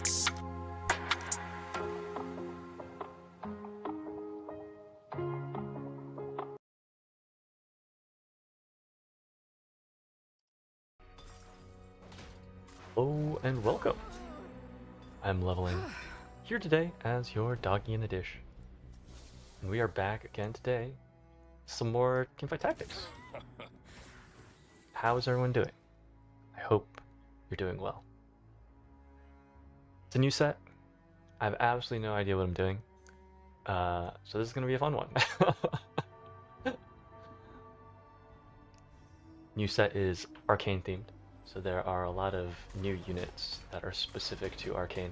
Hello and welcome. I'm leveling here today as your doggy in a dish. And we are back again today. Some more teamfight tactics. How is everyone doing? I hope you're doing well. It's a new set. I have absolutely no idea what I'm doing. So this is going to be a fun one. New set is arcane themed. So there are a lot of new units that are specific to arcane.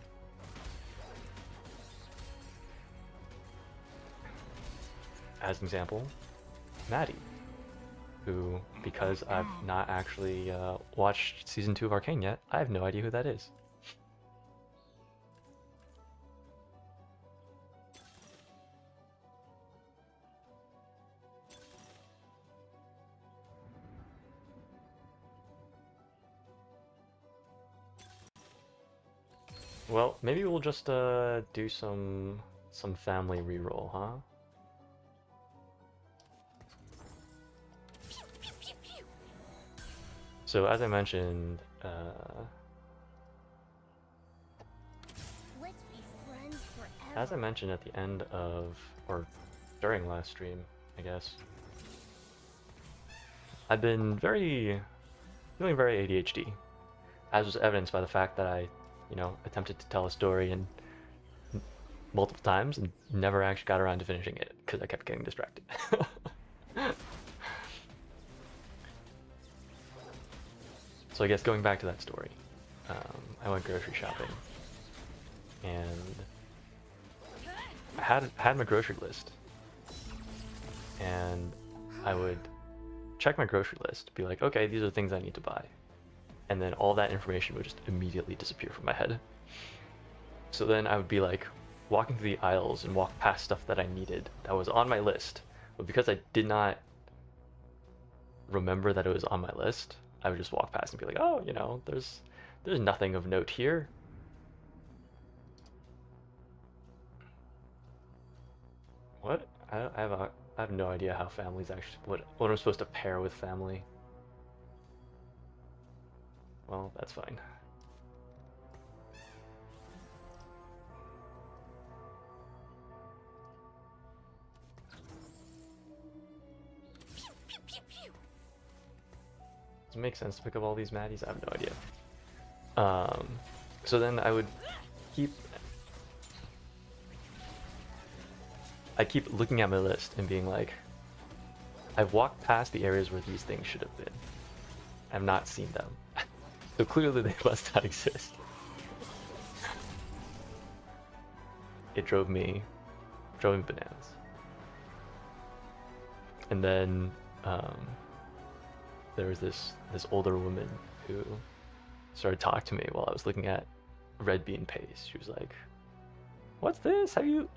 As an example, Maddie, who, because I've not actually watched Season 2 of Arcane yet, I have no idea who that is. Well, maybe we'll just do some family reroll, huh? So as I mentioned, at the end of, or during last stream, I guess, I've been feeling very ADHD, as was evidenced by the fact that I, attempted to tell a story and multiple times and never actually got around to finishing it because I kept getting distracted. So I guess going back to that story, I went grocery shopping and I had my grocery list, and I would check my grocery list, be like, okay, these are the things I need to buy, and then all that information would just immediately disappear from my head. So then I would be like walking through the aisles and walk past stuff that I needed that was on my list, but because I did not remember that it was on my list, I would just walk past and be like, oh, there's nothing of note here. What? I have no idea how families actually, what I'm supposed to pair with family. Well, that's fine. Does it make sense to pick up all these Maddies? I have no idea. So then I would keep looking at my list and being like, I've walked past the areas where these things should have been. I've not seen them. So clearly they must not exist. It drove me bananas. And then there was this older woman who started talking to me while I was looking at red bean paste. She was like, "What's this? Have you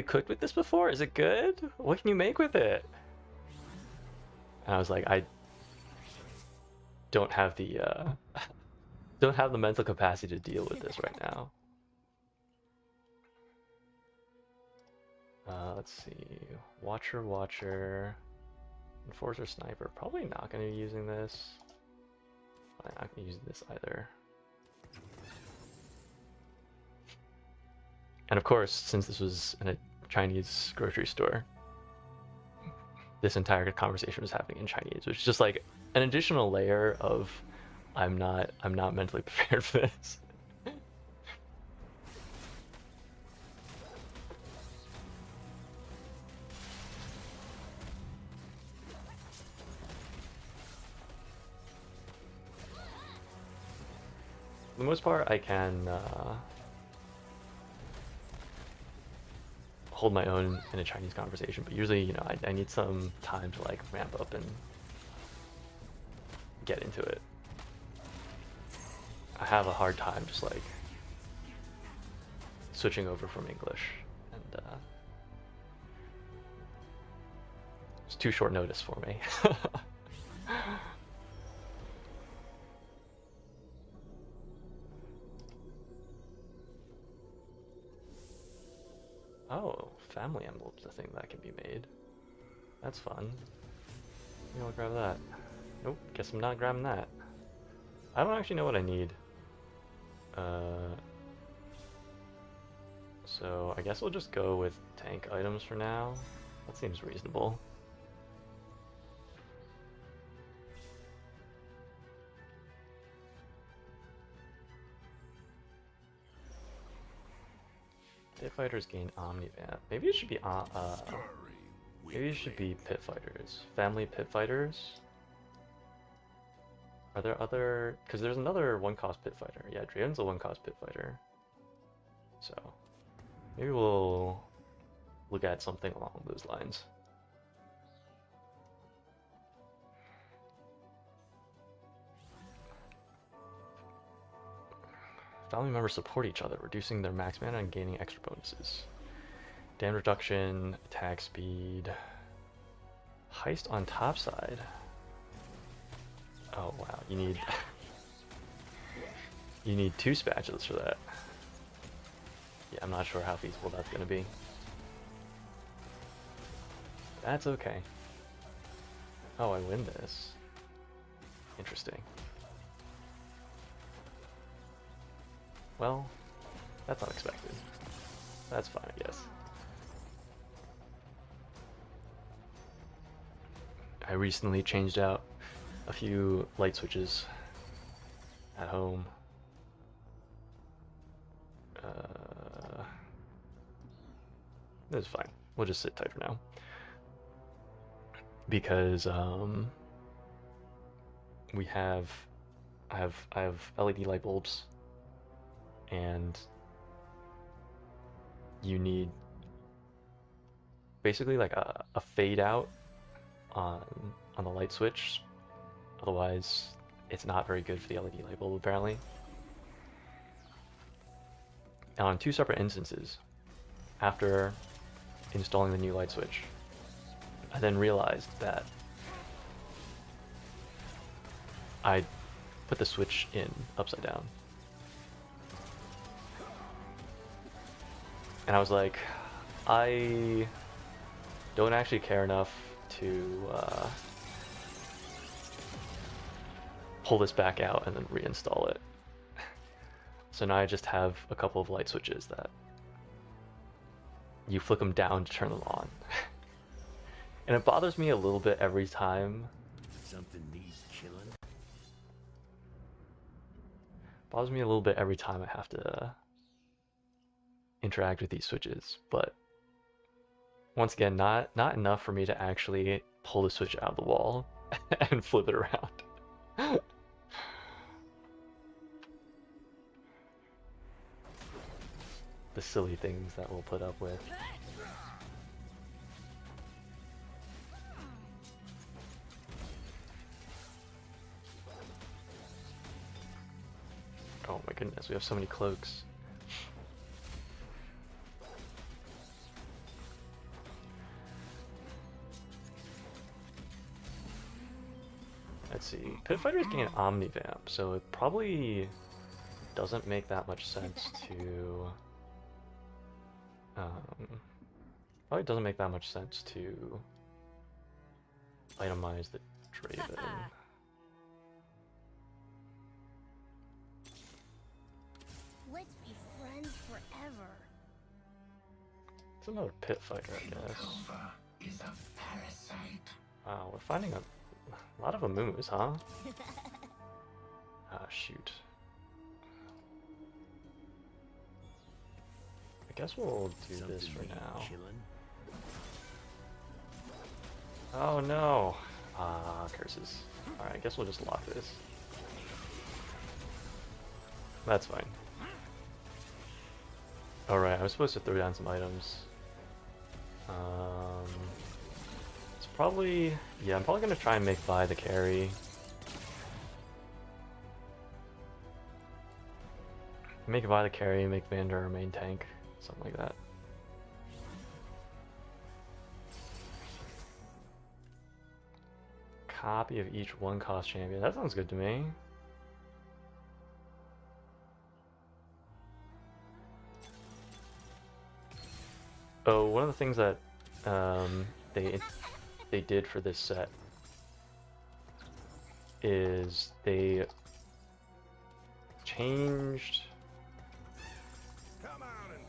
cooked with this before? Is it good? What can you make with it?" And I was like, I don't have the mental capacity to deal with this right now. Let's see, Watcher, Enforcer, Sniper. Probably not going to be using this. I'm not going to use this either. And of course, since this was in a Chinese grocery store, this entire conversation was happening in Chinese, which is just like an additional layer of I'm not mentally prepared for this. For the most part, I can hold my own in a Chinese conversation, but usually, I need some time to like ramp up and get into it. I have a hard time just like switching over from English, and it's too short notice for me. Oh, family emblem's a thing that can be made. That's fun. Maybe I'll grab that. Nope, guess I'm not grabbing that. I don't actually know what I need. So I guess we'll just go with tank items for now. That seems reasonable. Pit fighters gain omnivamp. Maybe it should be maybe it should be pit fighters. Family pit fighters. Are there other? Because there's another one-cost pit fighter. Yeah, Draven's a one-cost pit fighter. So maybe we'll look at something along those lines. Family members support each other, reducing their max mana and gaining extra bonuses. Damage reduction, attack speed. Heist on top side. Oh wow, you need you need 2 spatulas for that. Yeah, I'm not sure how feasible that's gonna be. That's okay. Oh, I win this. Interesting. Well, that's unexpected. That's fine, I guess. I recently changed out a few light switches at home. This is fine. We'll just sit tight for now. Because we have I have LED light bulbs, and you need basically like a fade out on the light switch, otherwise it's not very good for the LED light bulb apparently. And on 2 separate instances, after installing the new light switch, I then realized that I put the switch in upside down. And I was like, I don't actually care enough to pull this back out and then reinstall it. So now I just have a couple of light switches that you flick them down to turn them on. And it bothers me a little bit every time. Something needs killing. Bothers me a little bit every time I have to interact with these switches, but once again, not enough for me to actually pull the switch out of the wall and flip it around. The silly things that we'll put up with. Oh my goodness, we have so many cloaks. Let's see, Pit Fighters gain Omnivamp, so it probably doesn't make that much sense to... probably doesn't make that much sense to itemize the Draven. Let's be friends forever. It's another Pit Fighter, I guess. Is a parasite. Wow, we're finding a lot of Amumus, huh? Ah, shoot. I guess we'll do this for now. Oh no! Ah, curses. Alright, I guess we'll just lock this. That's fine. Alright, I was supposed to throw down some items. It's probably... yeah, I'm probably gonna try and make Vi the carry. Make Vi the carry, make Vander our main tank. Something like that. Copy of each one-cost champion. That sounds good to me. Oh, one of the things that they did for this set is they changed. Come out and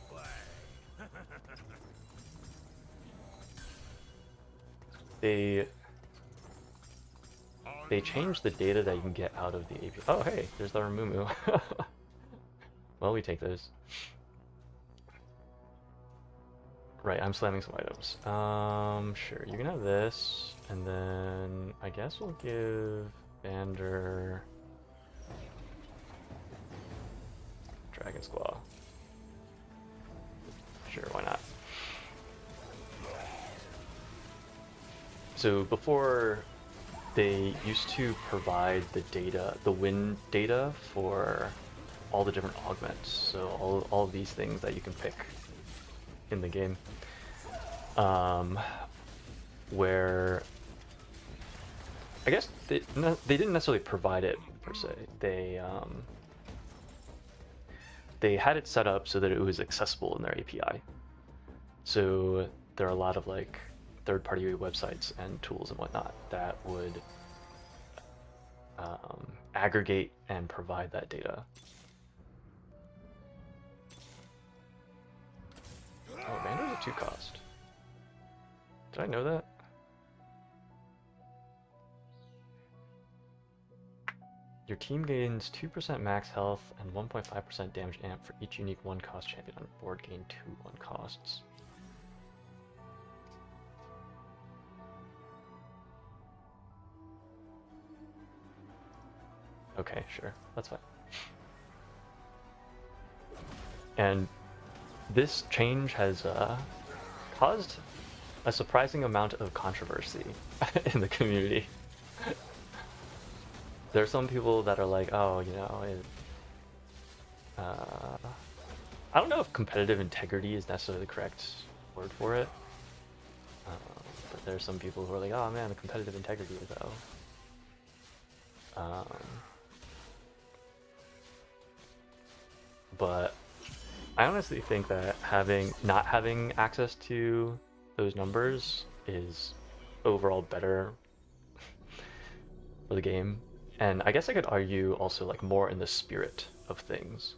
play. They changed the data that you can get out of the API. Oh, hey, there's the Ramumu. Well, we take those. Right, I'm slamming some items. Sure, you can have this, and then I guess we'll give Vander Dragon Squaw. Sure, why not? So before, they used to provide the data, the win data for all the different augments. So all of these things that you can pick in the game, where I guess they didn't necessarily provide it per se. They had it set up so that it was accessible in their API. So there are a lot of like third-party websites and tools and whatnot that would aggregate and provide that data. Oh, Vander's a 2-cost. Did I know that? Your team gains 2% max health and 1.5% damage amp for each unique 1-cost champion on board. Gain 2 1-costs. Okay, sure, that's fine. And this change has caused a surprising amount of controversy in the community. There are some people that are like, oh, you know, I don't know if competitive integrity is necessarily the correct word for it, but there's some people who are like, oh man, the competitive integrity though. But I honestly think that not having access to those numbers is overall better for the game. And I guess I could argue also like more in the spirit of things.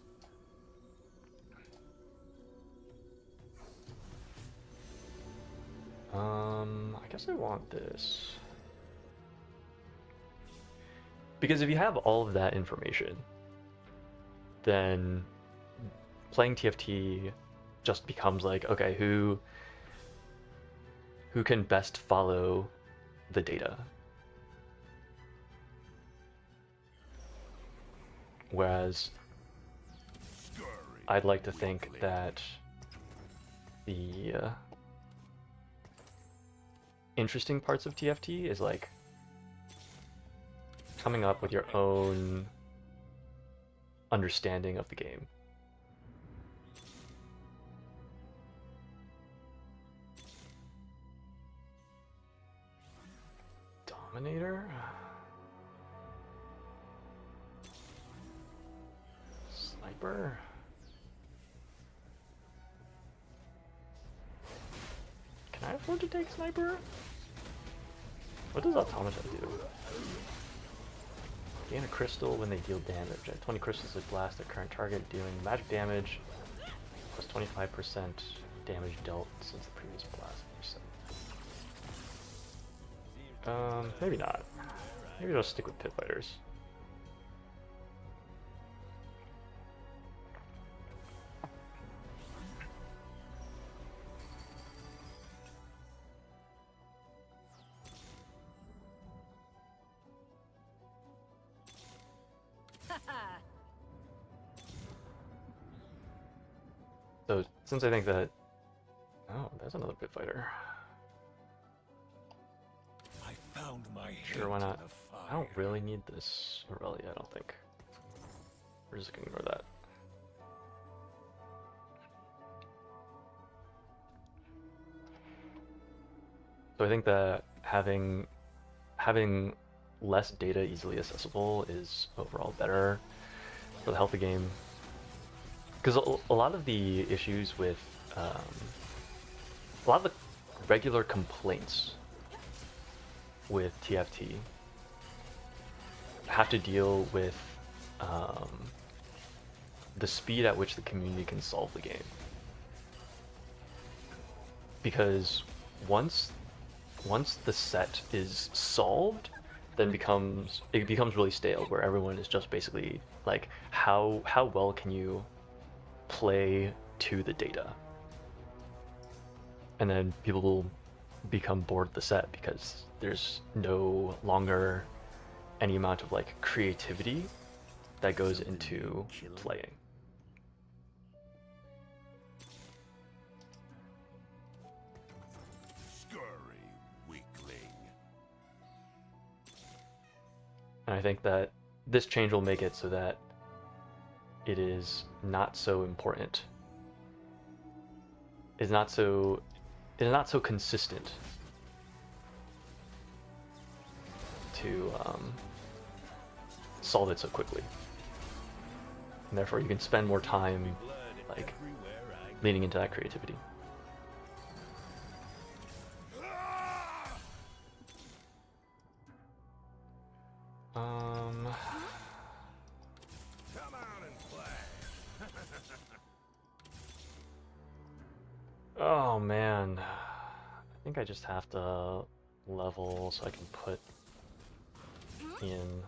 I guess I want this. Because if you have all of that information, then playing TFT just becomes like, okay, who can best follow the data? Whereas I'd like to think that the interesting parts of TFT is like coming up with your own understanding of the game. Dominator? Sniper? Can I afford to take Sniper? What does Automata do? Gain a crystal when they deal damage. At 20 crystals they blast at current target, dealing magic damage plus 25% damage dealt since the previous blast. Maybe not. Maybe I'll stick with Pit Fighters. So, since I think that... Oh, there's another Pit Fighter. I found my Sure, why not? in the fire. I don't really need this Aurelia, I don't think. We're just gonna ignore that. So I think that having less data easily accessible is overall better for the health of the game. Because a lot of the issues with a lot of the regular complaints with TFT have to deal with the speed at which the community can solve the game. Because once the set is solved, then it becomes really stale, where everyone is just basically like, how well can you play to the data? And then people will become bored of the set because there's no longer any amount of like creativity that goes into playing. And I think that this change will make it so that it is not so important. It is not so consistent to solve it so quickly. And therefore you can spend more time like leaning into that creativity. Come out and play. Oh man, I think I just have to level so I can put in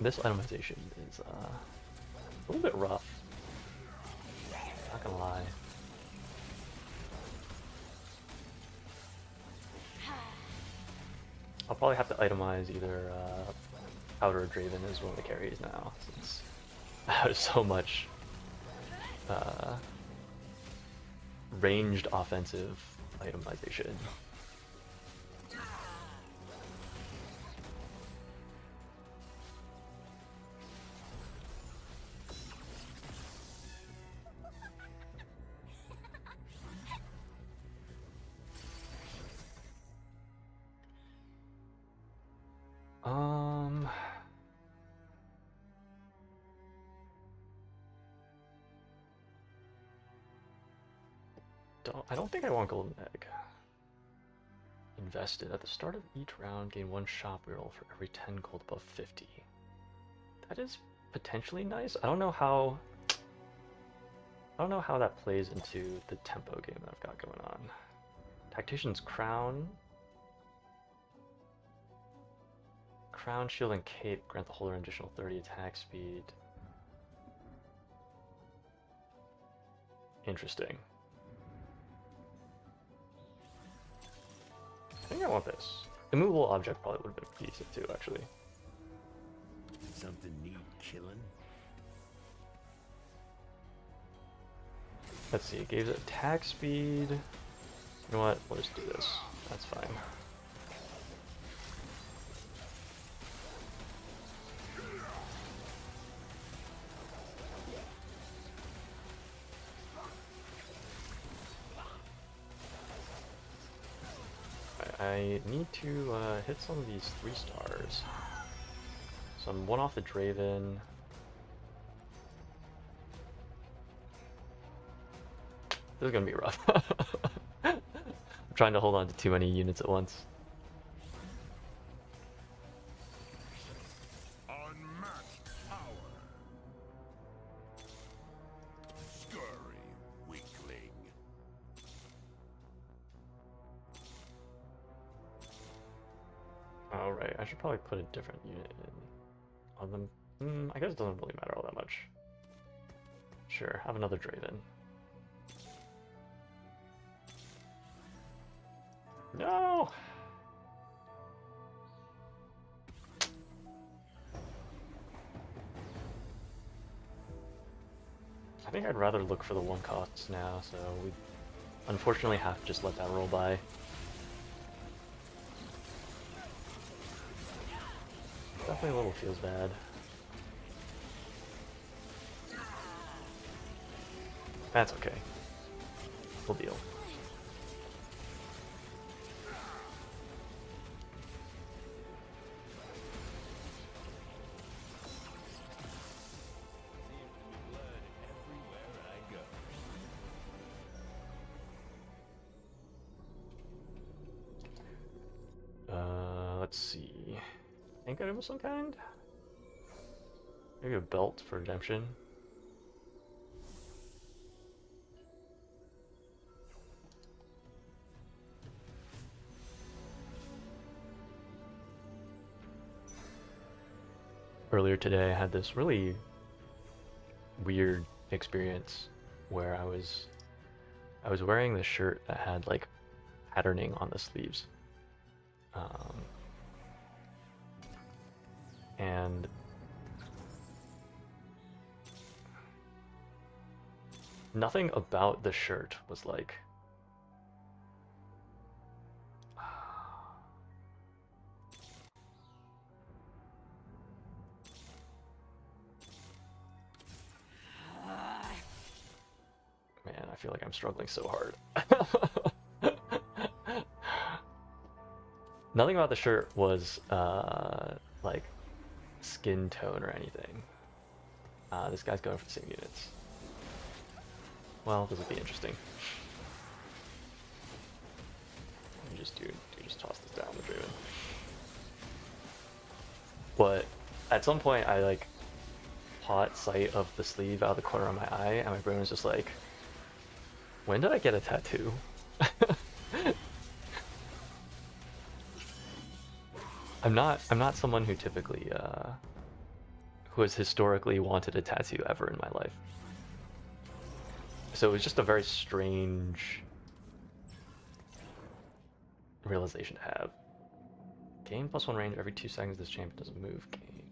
this itemization is a little bit rough, not gonna lie. I'll probably have to itemize either Powder or Draven as one of the carries now, since I have so much ranged offensive itemization. I don't think I want Golden Egg. Invested. At the start of each round, gain 1 shop reroll for every 10 gold above 50. That is potentially nice. I don't know how that plays into the tempo game that I've got going on. Tactician's Crown. Crown, Shield, and Cape grant the holder an additional 30 attack speed. Interesting. I think I want this. Immovable object probably would have been decent too, actually. Something need killing? Let's see, it gave it attack speed. You know what? We'll just do this. That's fine. I need to hit some of these 3 stars. So I'm 1 off the Draven. This is gonna be rough. I'm trying to hold on to too many units at once. Unmatched power. Scurry, weakling. Alright, I should probably put a different unit in on them. I guess it doesn't really matter all that much. Sure, have another Draven. No! I think I'd rather look for the 1 costs now, so we unfortunately have to just let that roll by. Definitely a little feels bad. That's okay. We'll deal. Let's see. Think item of some kind? Maybe a belt for redemption. Earlier today, I had this really weird experience where I was wearing this shirt that had like patterning on the sleeves, and nothing about the shirt was like man, I feel like I'm struggling so hard. Nothing about the shirt was like skin tone or anything. This guy's going for the same units. Well, this would be interesting. You just just toss this down the Draven. But at some point, I like caught sight of the sleeve out of the corner of my eye, and my brain was just like, "When did I get a tattoo?" I'm not someone who typically who has historically wanted a tattoo ever in my life. So it was just a very strange realization to have. Gain +1 range every 2 seconds. This champion doesn't move. Gain.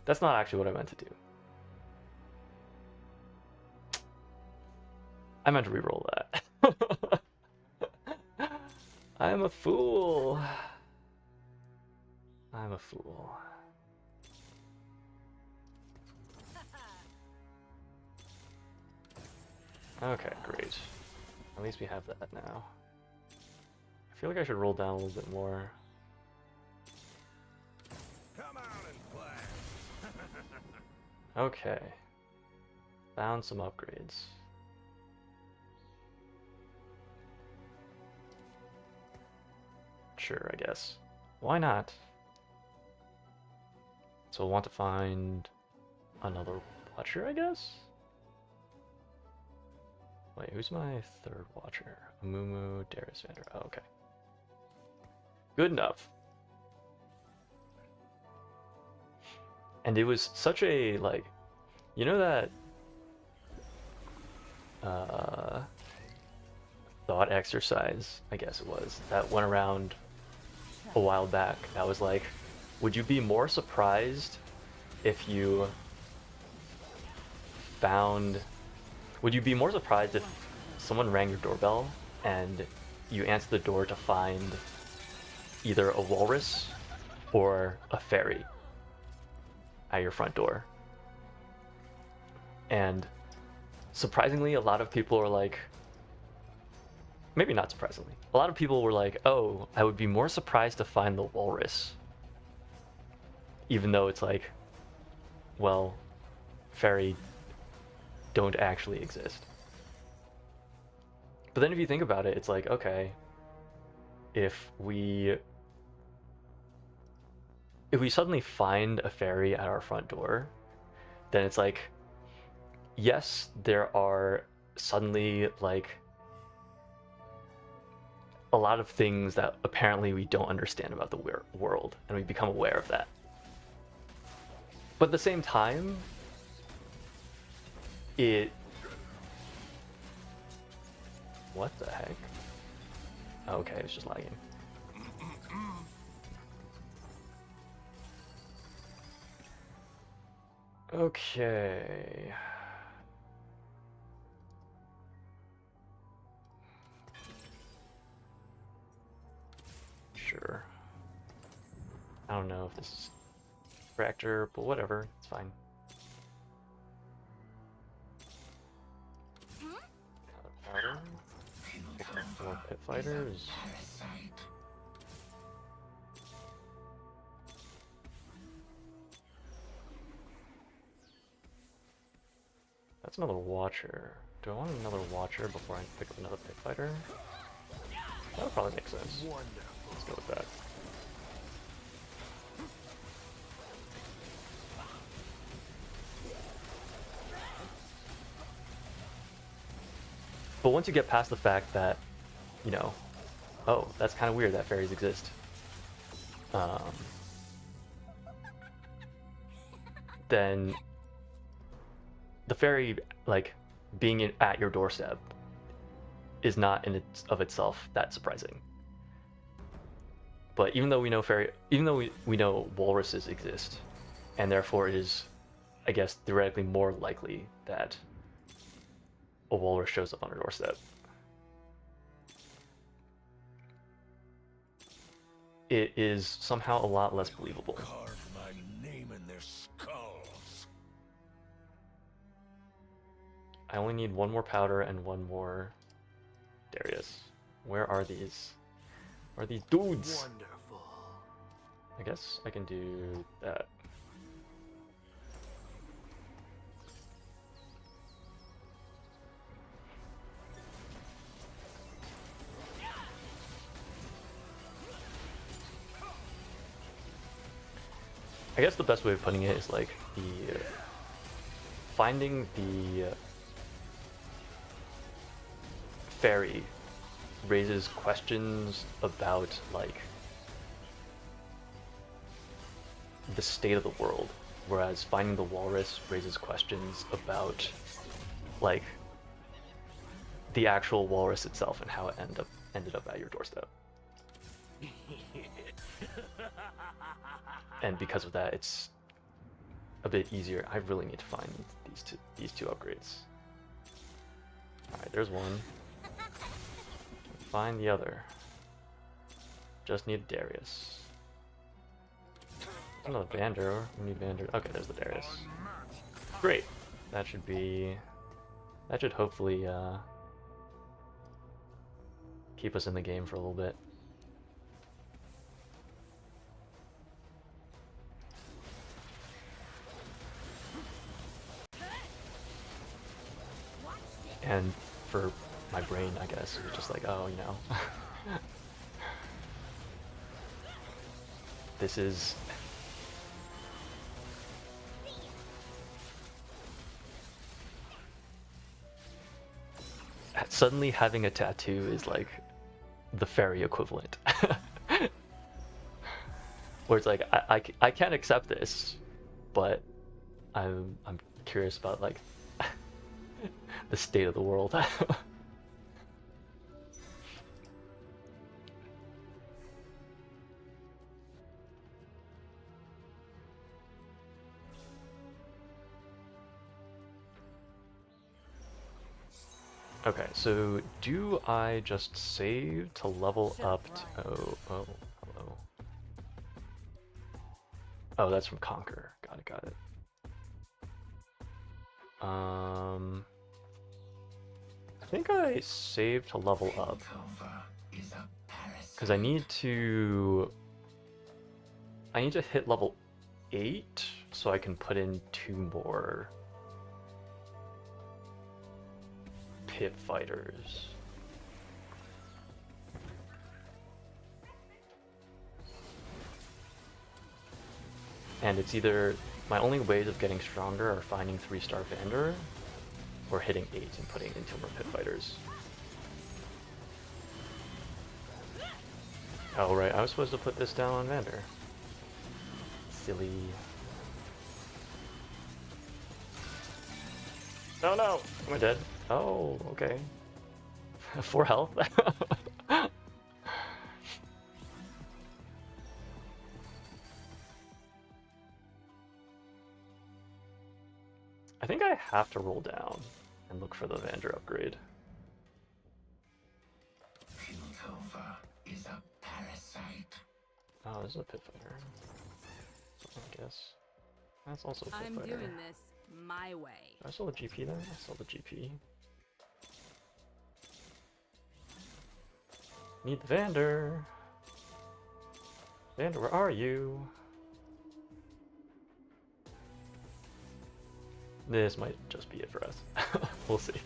That's not actually what I meant to do. I meant to reroll that. I'm a fool. I'm a fool. Okay, great. At least we have that now. I feel like I should roll down a little bit more. Come out and play. Okay. Found some upgrades. Sure, I guess. Why not? So we'll want to find another watcher, I guess? Wait, who's my third watcher? Amumu, Darius Vander. Oh, okay. Good enough. And it was such a, like, you know that thought exercise, I guess it was, that went around a while back. That was like, would you be more surprised if you found... Would you be more surprised if someone rang your doorbell and you answered the door to find either a walrus or a fairy at your front door? And surprisingly, a lot of people were like, maybe not surprisingly, a lot of people were like, oh, I would be more surprised to find the walrus. Even though it's like, well, fairy don't actually exist. But then if you think about it, it's like, okay, if we suddenly find a fairy at our front door, then it's like, yes, there are suddenly like a lot of things that apparently we don't understand about the world, and we become aware of that. But at the same time, what the heck? Okay, it's just lagging. Okay. Sure. I don't know if this is tractor, but whatever, it's fine. Powder. More pit fighters. That's another watcher. Do I want another watcher before I pick up another pit fighter? That would probably make sense. Wonderful. Let's go with that. But once you get past the fact that, you know, oh, that's kind of weird that fairies exist. Then the fairy, like, being at your doorstep is not in of itself that surprising. But even though we know we know walruses exist, and therefore it is, I guess, theoretically more likely that a walrus shows up on our doorstep, it is somehow a lot less believable. Carve my name in their skulls. I only need one more powder and one more Darius. Where are these? Where are these dudes? Wonderful. I guess I can do that. I guess the best way of putting it is like finding the fairy raises questions about like the state of the world, whereas finding the walrus raises questions about like the actual walrus itself and how it ended up at your doorstep. And because of that, it's a bit easier. I really need to find these two upgrades. All right, there's one. Find the other. Just need Darius. Oh, Vander. We need Vander. Okay, there's the Darius. Great. That should hopefully keep us in the game for a little bit. And for my brain, I guess, it was just like, oh, you know, this is suddenly having a tattoo is like the fairy equivalent. Where it's like, I can't accept this, but I'm curious about like the state of the world. Okay, so do I just save to level up to... Oh, hello. Oh, that's from Conquer. Got it. I think I saved to level up. Because I need to hit level 8 so I can put in 2 more pit fighters. And it's either my only ways of getting stronger are finding 3-star Vander or hitting 8 and putting in 2 more pit fighters. Oh right, I was supposed to put this down on Vander. Silly. Oh no! Am I dead? Oh, okay. 4 health? I think I have to roll down and look for the Vander upgrade. Piltover is a parasite. Oh, this is a pit fighter. I guess. That's also a pit I'm fighter. doing this my way. I saw the GP there? I saw the GP. Need the Vander. Vander, where are you? This might just be it for us. We'll see.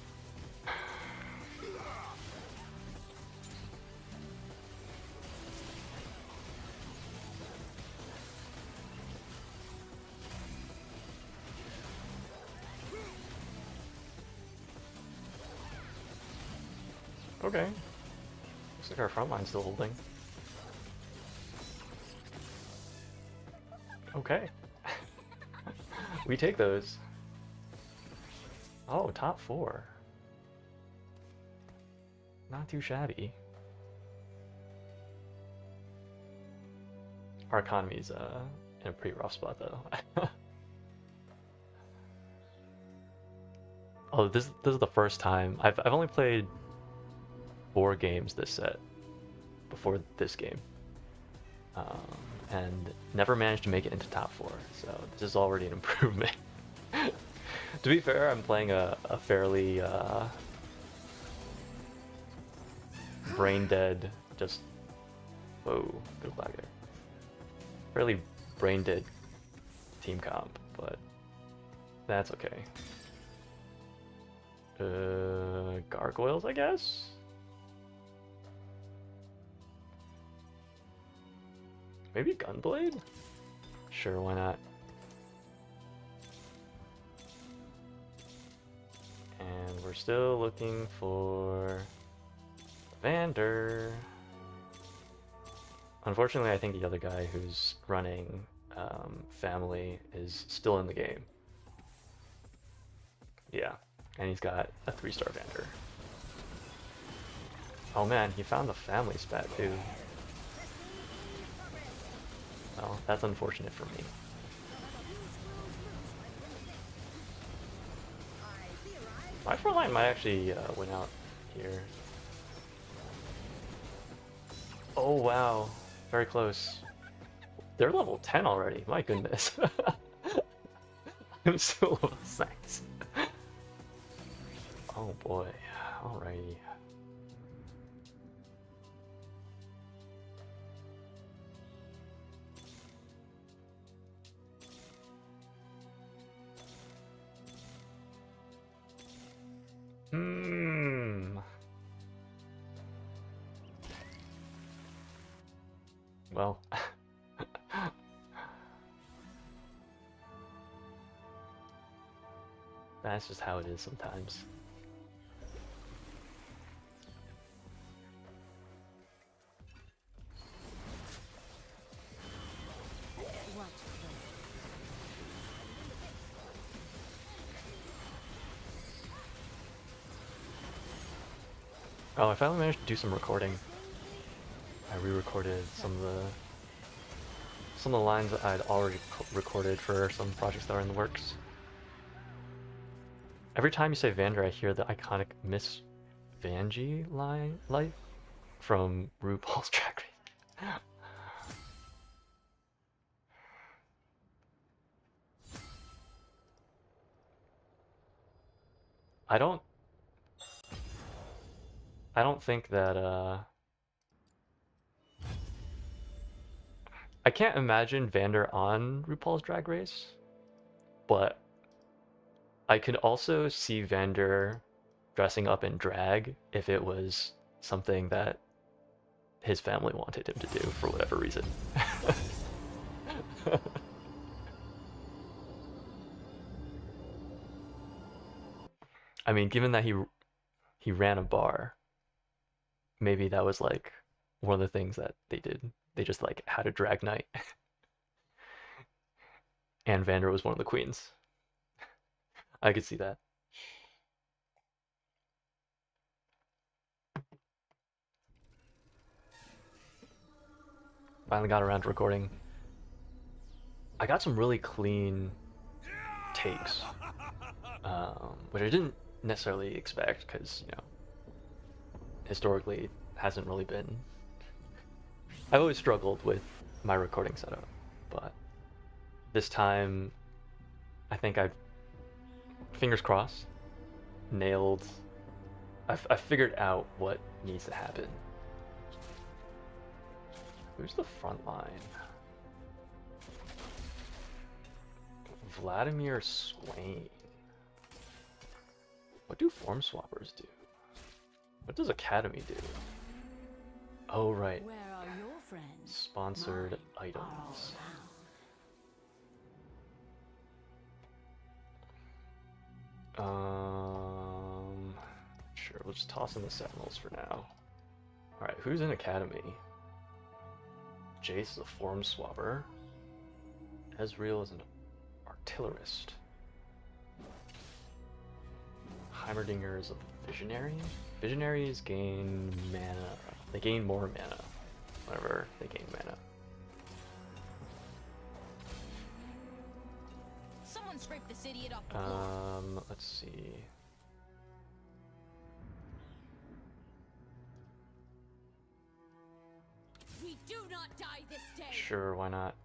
Okay. Looks like our front line's still holding. Okay. We take those. Oh, top 4. Not too shabby. Our economy's in a pretty rough spot though. Oh, this is the first time I've only played 4 games this set before this game, and never managed to make it into top 4. So this is already an improvement. To be fair, I'm playing a fairly brain dead, just whoa, good flag there. Fairly brain dead team comp, but that's okay. Gargoyles, I guess? Maybe Gunblade? Sure, why not? And we're still looking for Vander. Unfortunately, I think the other guy who's running family is still in the game. Yeah, and he's got a 3-star Vander. Oh man, he found the family spat too. Well, that's unfortunate for me. My front line might actually win out here. Oh wow, very close. They're level 10 already, my goodness. I'm still level 6. Oh boy, alrighty. Well, that's just how it is sometimes. Oh, I finally managed to do some recording. I re-recorded some of the lines that I'd already recorded for some projects that are in the works. Every time you say Vander, I hear the iconic Miss Vanjie line, life from RuPaul's Drag Race. I don't think that I can't imagine Vander on RuPaul's Drag Race, but I could also see Vander dressing up in drag if it was something that his family wanted him to do for whatever reason. I mean, given that he ran a bar, maybe that was like one of the things that they did. They just like had a drag night. And Vander was one of the queens. I could see that. Finally got around to recording. I got some really clean takes, which I didn't necessarily expect because, you know, historically it hasn't really been. I've always struggled with my recording setup, but this time I think I've, fingers crossed, nailed. I figured out what needs to happen. Who's the front line? Vladimir Swain. What do form swappers do? What does Academy do? Oh, right. Where are your friends? Sponsored Mine are items. all around. Sure, we'll we'll just toss in the Sentinels for now. Alright, who's in Academy? Jace is a form swapper. Ezreal is an artillerist. Heimerdinger is a visionary. Visionaries gain mana. They gain more mana whenever they gain mana. Someone scraped this idiot off the floor. Let's see. We do not die this day. Sure, why not?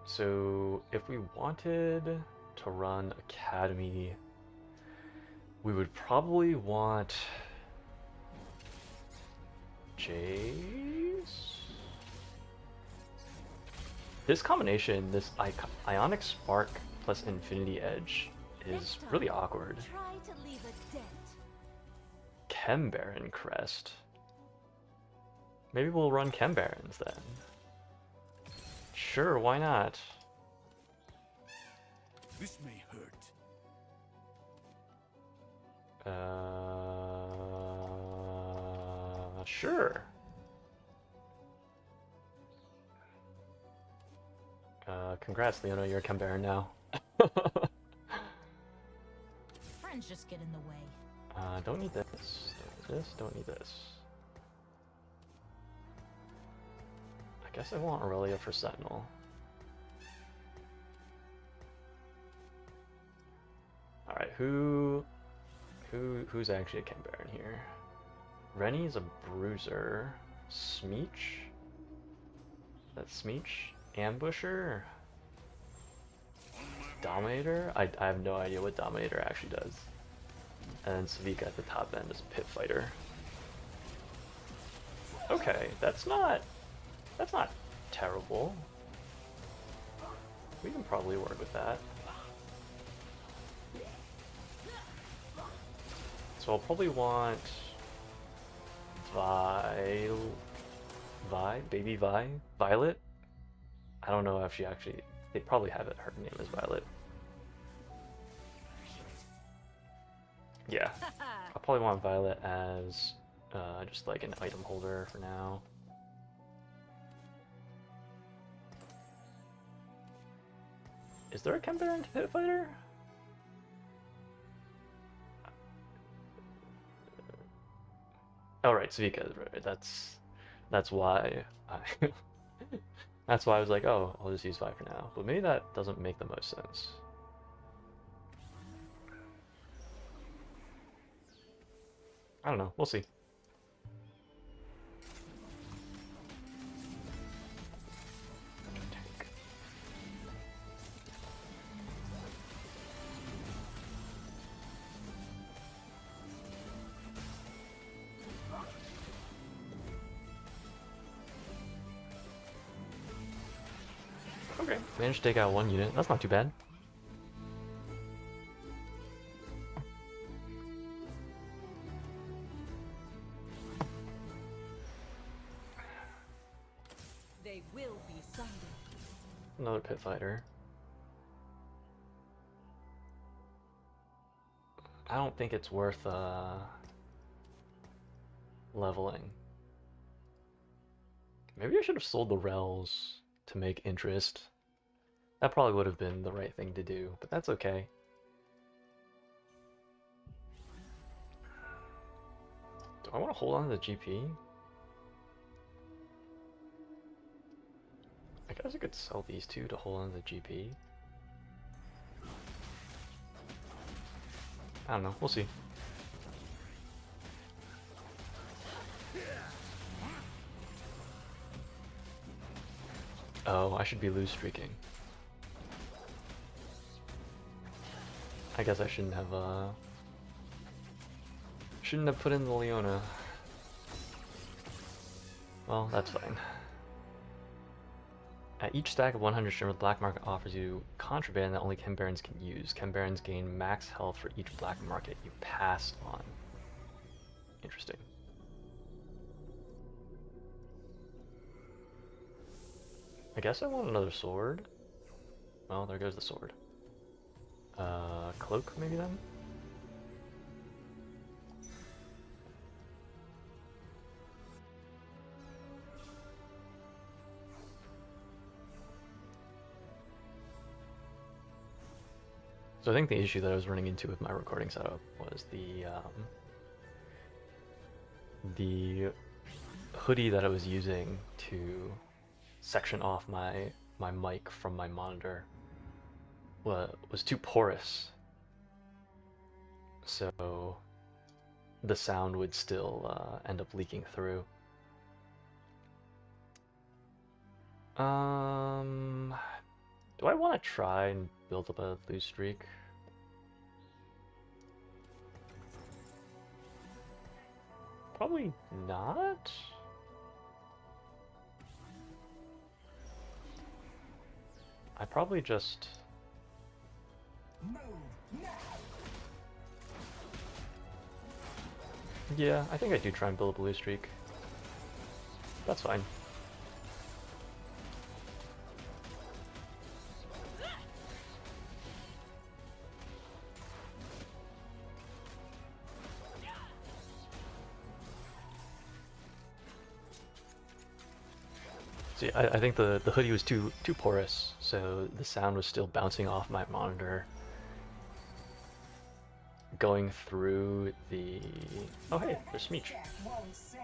So, if we wanted to run Academy, we would probably want Jace. This combination, this Ionic Spark plus Infinity Edge, is really awkward. Try to leave a dent. Chem Baron Crest. Maybe we'll run Chem Barons then. Sure, why not? This may hurt. Sure. Congrats, Leona, you're a Chem Baron now. Friends just get in the way. Don't need this. Don't need this. Don't need this. I guess I want Aurelia for Sentinel. Alright, who's actually a Chem Baron here? Rennie's a bruiser. Smeech? That's Smeech? Ambusher? Dominator? I have no idea what Dominator actually does. And then Savika at the top end is a pit fighter. Okay, that's not terrible. We can probably work with that. So I'll probably want Baby Violet. I don't know if she actually, they probably have it, her name is Violet. Yeah, I'll probably want Violet as just like an item holder for now. Is there a Chem Baron to Pit Fighter? Oh right, Savika, right. That's why I that's why I was like, oh, I'll just use Vi for now. But maybe that doesn't make the most sense. I don't know, we'll see. Okay, managed to take out one unit. That's not too bad. They will be sundered. Another pit fighter. I don't think it's worth leveling. Maybe I should have sold the Rels to make interest. That probably would have been the right thing to do, but that's okay. Do I want to hold on to the GP? I guess I could sell these two to hold on to the GP. I don't know, we'll see. Oh, I should be loose streaking. I guess I shouldn't have put in the Leona. Well, that's fine. At each stack of 100 Shimmer, the Black Market offers you contraband that only Chem Barons can use. Chem Barons gain max health for each Black Market you pass on. Interesting. I guess I want another sword. Well, there goes the sword. Cloak maybe then? So I think the issue that I was running into with my recording setup was the hoodie that I was using to section off my mic from my monitor was too porous, so the sound would still end up leaking through. Do I want to try and build up a lose streak? Probably not. I probably just... Yeah, I think I do try and build a blue streak. That's fine. See, I think the hoodie was too porous, so the sound was still bouncing off my monitor, going through the... Oh hey, there's Smeech.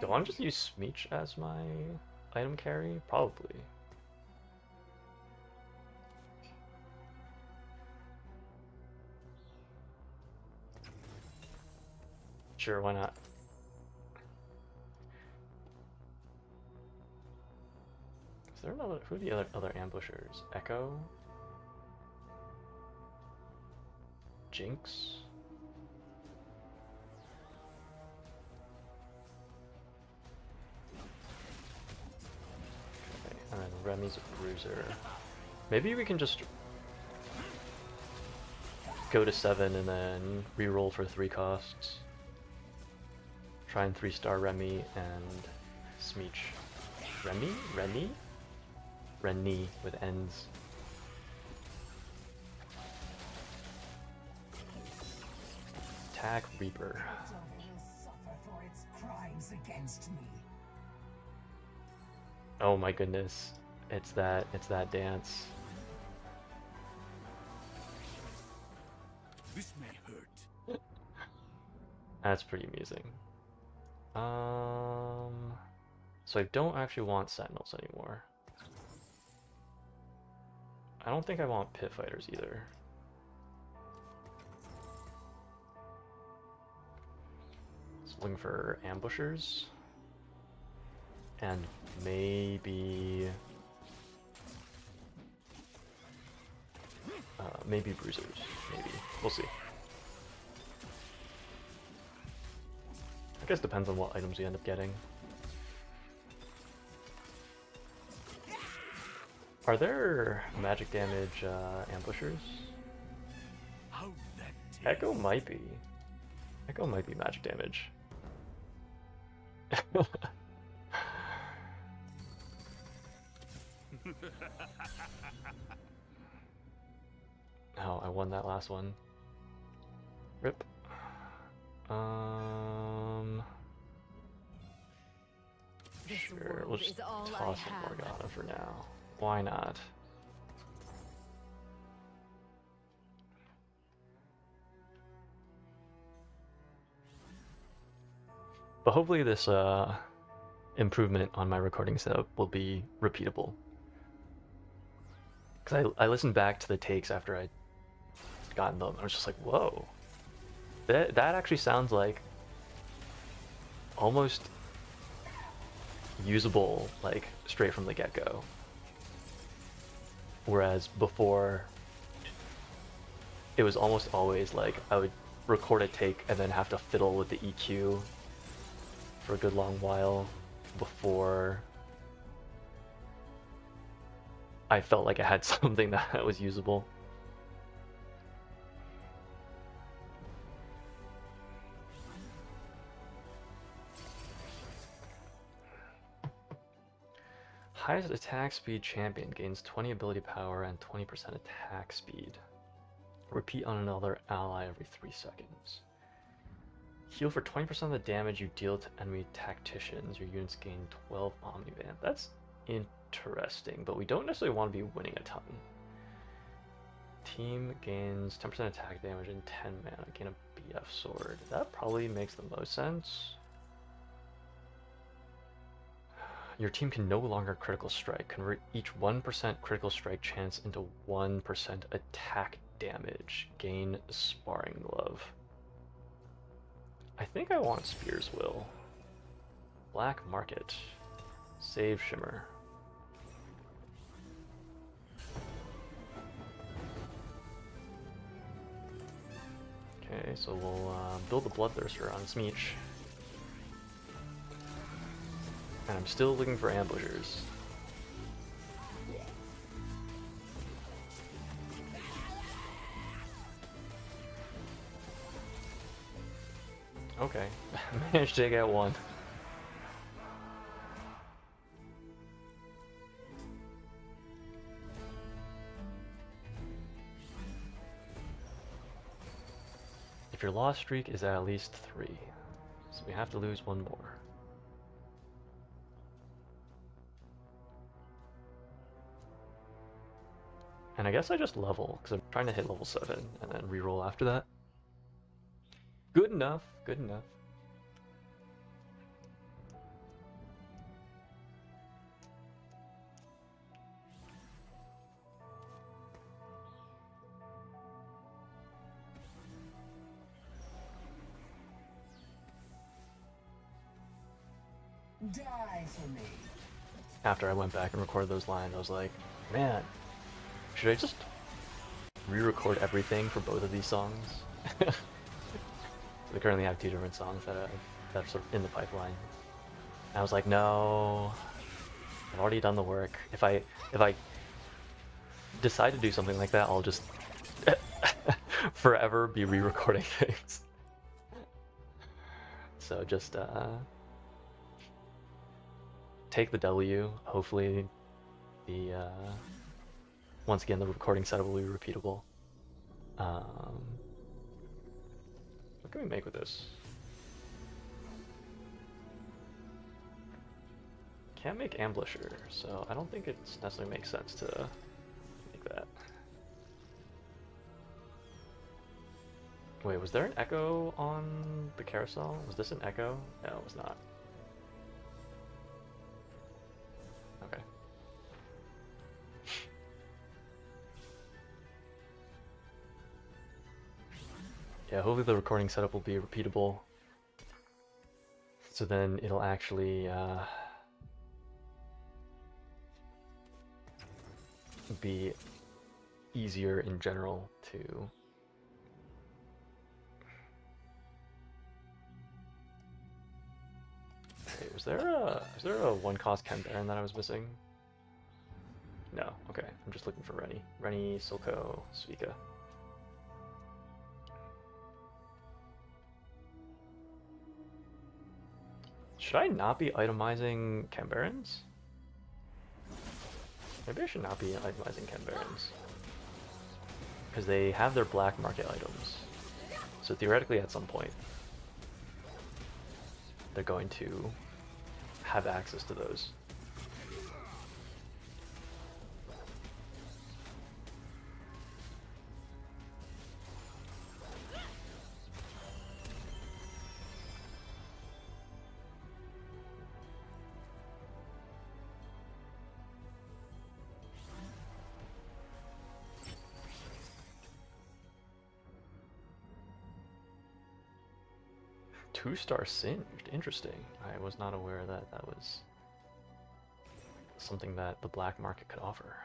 Do I want to just use Smeech as my item carry? Probably. Sure, why not? Is there another... Who are the other ambushers? Echo? Jinx? Okay, and then Remy's a bruiser. Maybe we can just go to 7 and then reroll for 3 costs. Try and 3-star Remy and Smeech. Remy? Rennie? Rennie with ends. Attack Reaper. Oh my goodness. It's that dance. This may hurt. That's pretty amusing. So I don't actually want Sentinels anymore. I don't think I want Pit Fighters either. Just looking for Ambushers. And maybe... maybe Bruisers. Maybe. We'll see. I guess it depends on what items we end up getting. Are there magic damage ambushers? Echo might be. Echo might be magic damage. Oh, I won that last one. Rip. Sure, we'll just toss in Morgana for now. Why not? But hopefully this improvement on my recording setup will be repeatable. Because I listened back to the takes after I'd gotten them, and I was just like, whoa. That actually sounds like almost usable, like, straight from the get-go. Whereas before, it was almost always like I would record a take and then have to fiddle with the EQ for a good long while before I felt like I had something that was usable. Highest attack speed champion gains 20 ability power and 20% attack speed. Repeat on another ally every 3 seconds. Heal for 20% of the damage you deal to enemy tacticians. Your units gain 12 Omnivamp. That's interesting, but we don't necessarily want to be winning a ton. Team gains 10% attack damage and 10 mana. Gain a BF sword. That probably makes the most sense. Your team can no longer critical strike. Convert each 1% critical strike chance into 1% attack damage. Gain Sparring Glove. I think I want Spear's Will. Black Market. Save Shimmer. Okay, so we'll build the Bloodthirster on Smeech. And I'm still looking for ambushers. Okay, managed to get one. If your loss streak is at least 3, so we have to lose one more. And I guess I just level, because I'm trying to hit level 7 and then reroll after that. Good enough, good enough. Die for me. After I went back and recorded those lines, I was like, man, should I just re-record everything for both of these songs? So we currently have 2 different songs that are sort of in the pipeline. And I was like, no, I've already done the work. If I decide to do something like that, I'll just forever be re-recording things. So just take the W. Hopefully the once again the recording setup will be repeatable. What can we make with this? Can't make Ambusher, so I don't think it necessarily makes sense to make that. Wait, was there an echo on the carousel? Was this an echo? No, it was not. Okay. Yeah, hopefully the recording setup will be repeatable. So then it'll actually be easier in general to Wait, is there a one cost Ken Baron that I was missing? No, okay. I'm just looking for Rennie. Rennie, Silco, Suika. Should I not be itemizing Ken Barons? Maybe I should not be itemizing Ken Barons. Because they have their black market items. So theoretically at some point, they're going to have access to those. Two-star Singed, interesting. I was not aware that that was something that the black market could offer.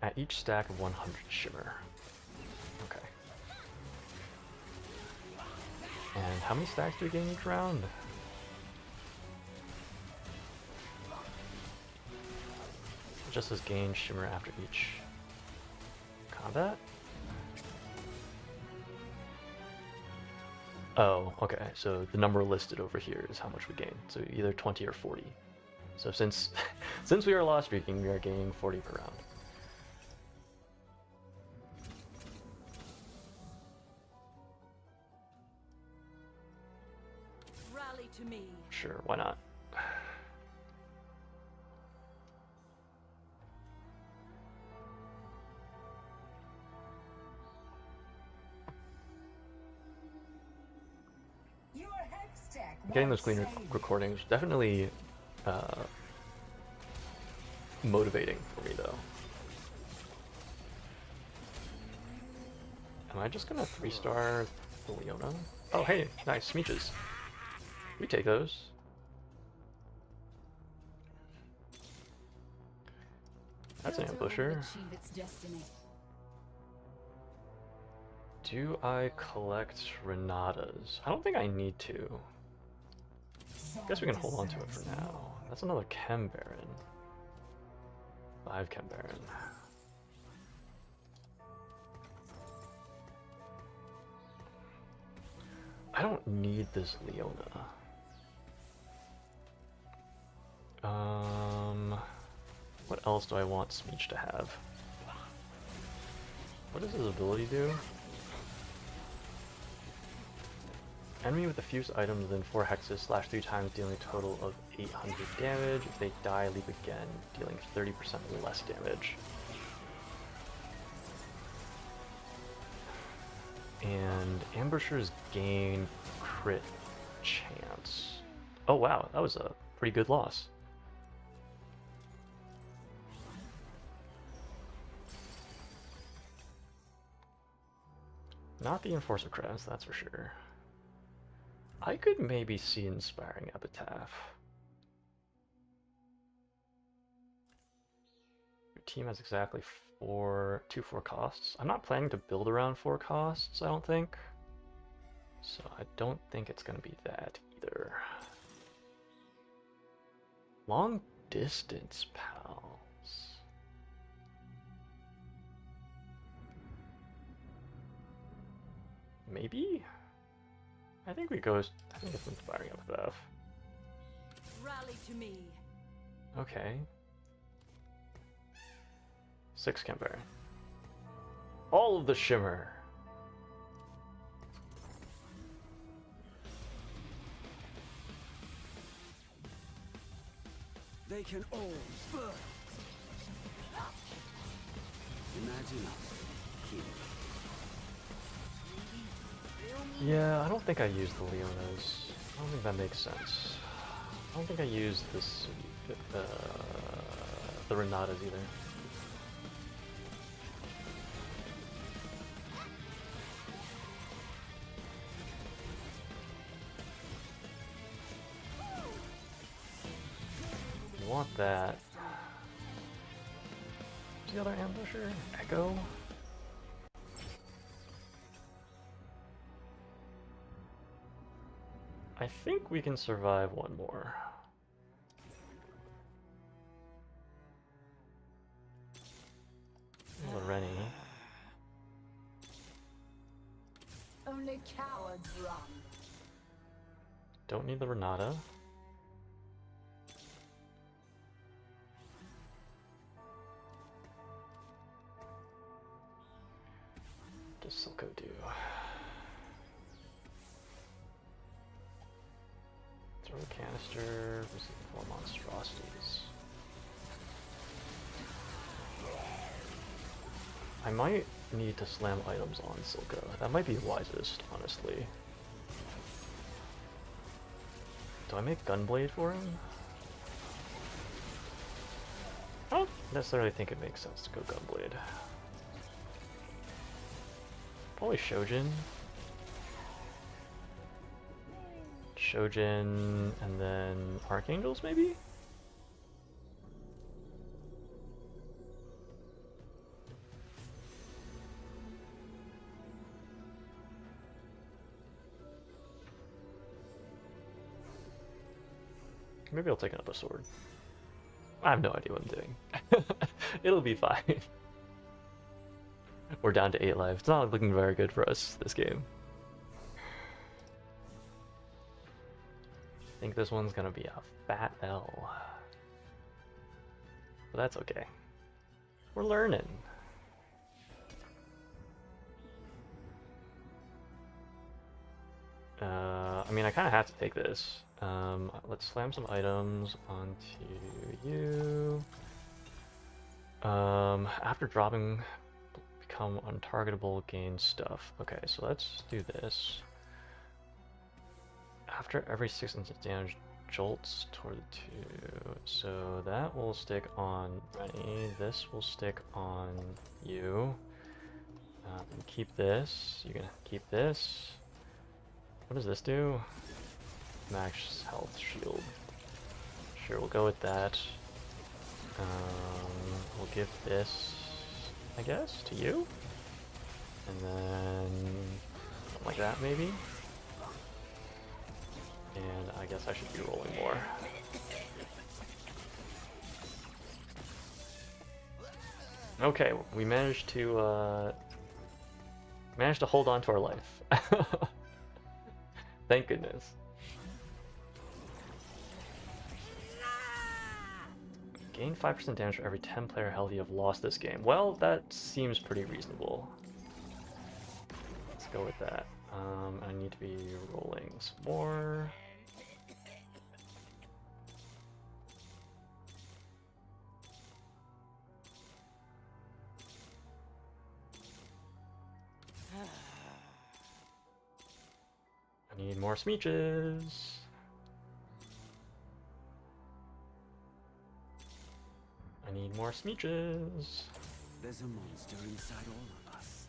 At each stack of 100 shimmer. Okay. And how many stacks do we get in each round? just as gain shimmer after each combat? Oh, okay, so the number listed over here is how much we gain. So either 20 or 40. So since since we are lost streaking, we are gaining 40 per round. Rally to me. Sure, why not? Getting those clean recordings definitely motivating for me though. Am I just gonna 3-star the Leona? Oh hey, nice, Smeeches. We take those. That's an ambusher. Do I collect Renatas? I don't think I need to. I guess we can hold on to it for now. That's another Chem Baron. 5 Chem Baron. I don't need this Leona. What else do I want Smeech to have? What does his ability do? Enemy with a fuse item within 4 hexes slash 3 times, dealing a total of 800 damage. If they die, leap again, dealing 30% less damage. And ambushers gain crit chance. Oh wow, that was a pretty good loss. Not the Enforcer crest, that's for sure. I could maybe see Inspiring Epitaph. Your team has exactly 2-4 costs. I'm not planning to build around 4 costs, I don't think. So I don't think it's going to be that either. Long distance pals. Maybe? I think it's Inspiring Epitaph. Rally to me. Okay. 6 Kemper. All of the shimmer. They can all burn. Imagine us here. Yeah, I don't think I used the Leonas. I don't think that makes sense. I don't think I used this, the Renatas either. You want that. What's the other ambusher? Echo? I think we can survive one more. Rennie. Only cowards run. Don't need the Renata. What does Silco do? Throw a canister, receive 4 monstrosities. I might need to slam items on Silco. That might be wisest, honestly. Do I make Gunblade for him? I don't necessarily think it makes sense to go Gunblade. Probably Shojin. Shojin, and then Archangels, maybe? Maybe I'll take another sword. I have no idea what I'm doing. It'll be fine. We're down to 8 life. It's not looking very good for us this game. I think this one's gonna be a fat L. But that's okay. We're learning. I mean, I kind of have to take this. Let's slam some items onto you. After dropping, become untargetable, gain stuff. Okay, so let's do this. After every 6 instant damage, jolts toward the 2. So that will stick on Rennie. This will stick on you. Keep this. You can keep this. What does this do? Max health shield. Sure, we'll go with that. We'll give this, I guess, to you. And then something like that, maybe. And I guess I should be rolling more. Okay, we managed to hold on to our life. Thank goodness. Gain 5% damage for every 10 player health you have lost this game. Well, that seems pretty reasonable. Let's go with that. I need to be rolling some more. I need more smeeches. I need more smeeches. There's a monster inside all of us.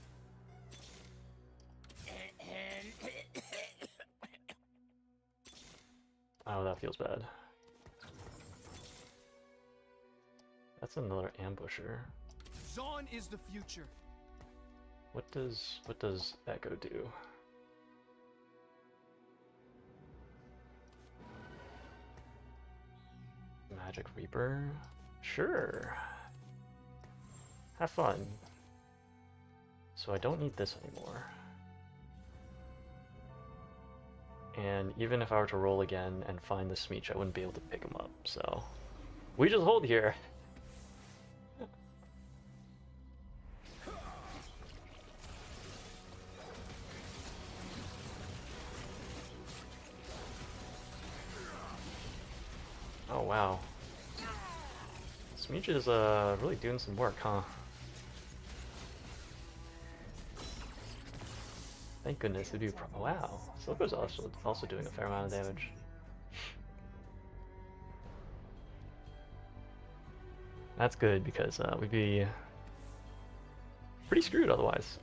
Oh, that feels bad. That's another ambusher. Zon is the future. What does Echo do? Magic Reaper? Sure. Have fun. So I don't need this anymore. And even if I were to roll again and find the Smeech, I wouldn't be able to pick him up, so... We just hold here! Oh wow. Smeech is really doing some work, huh? Thank goodness they do wow. Silco's also doing a fair amount of damage. That's good because we'd be pretty screwed otherwise.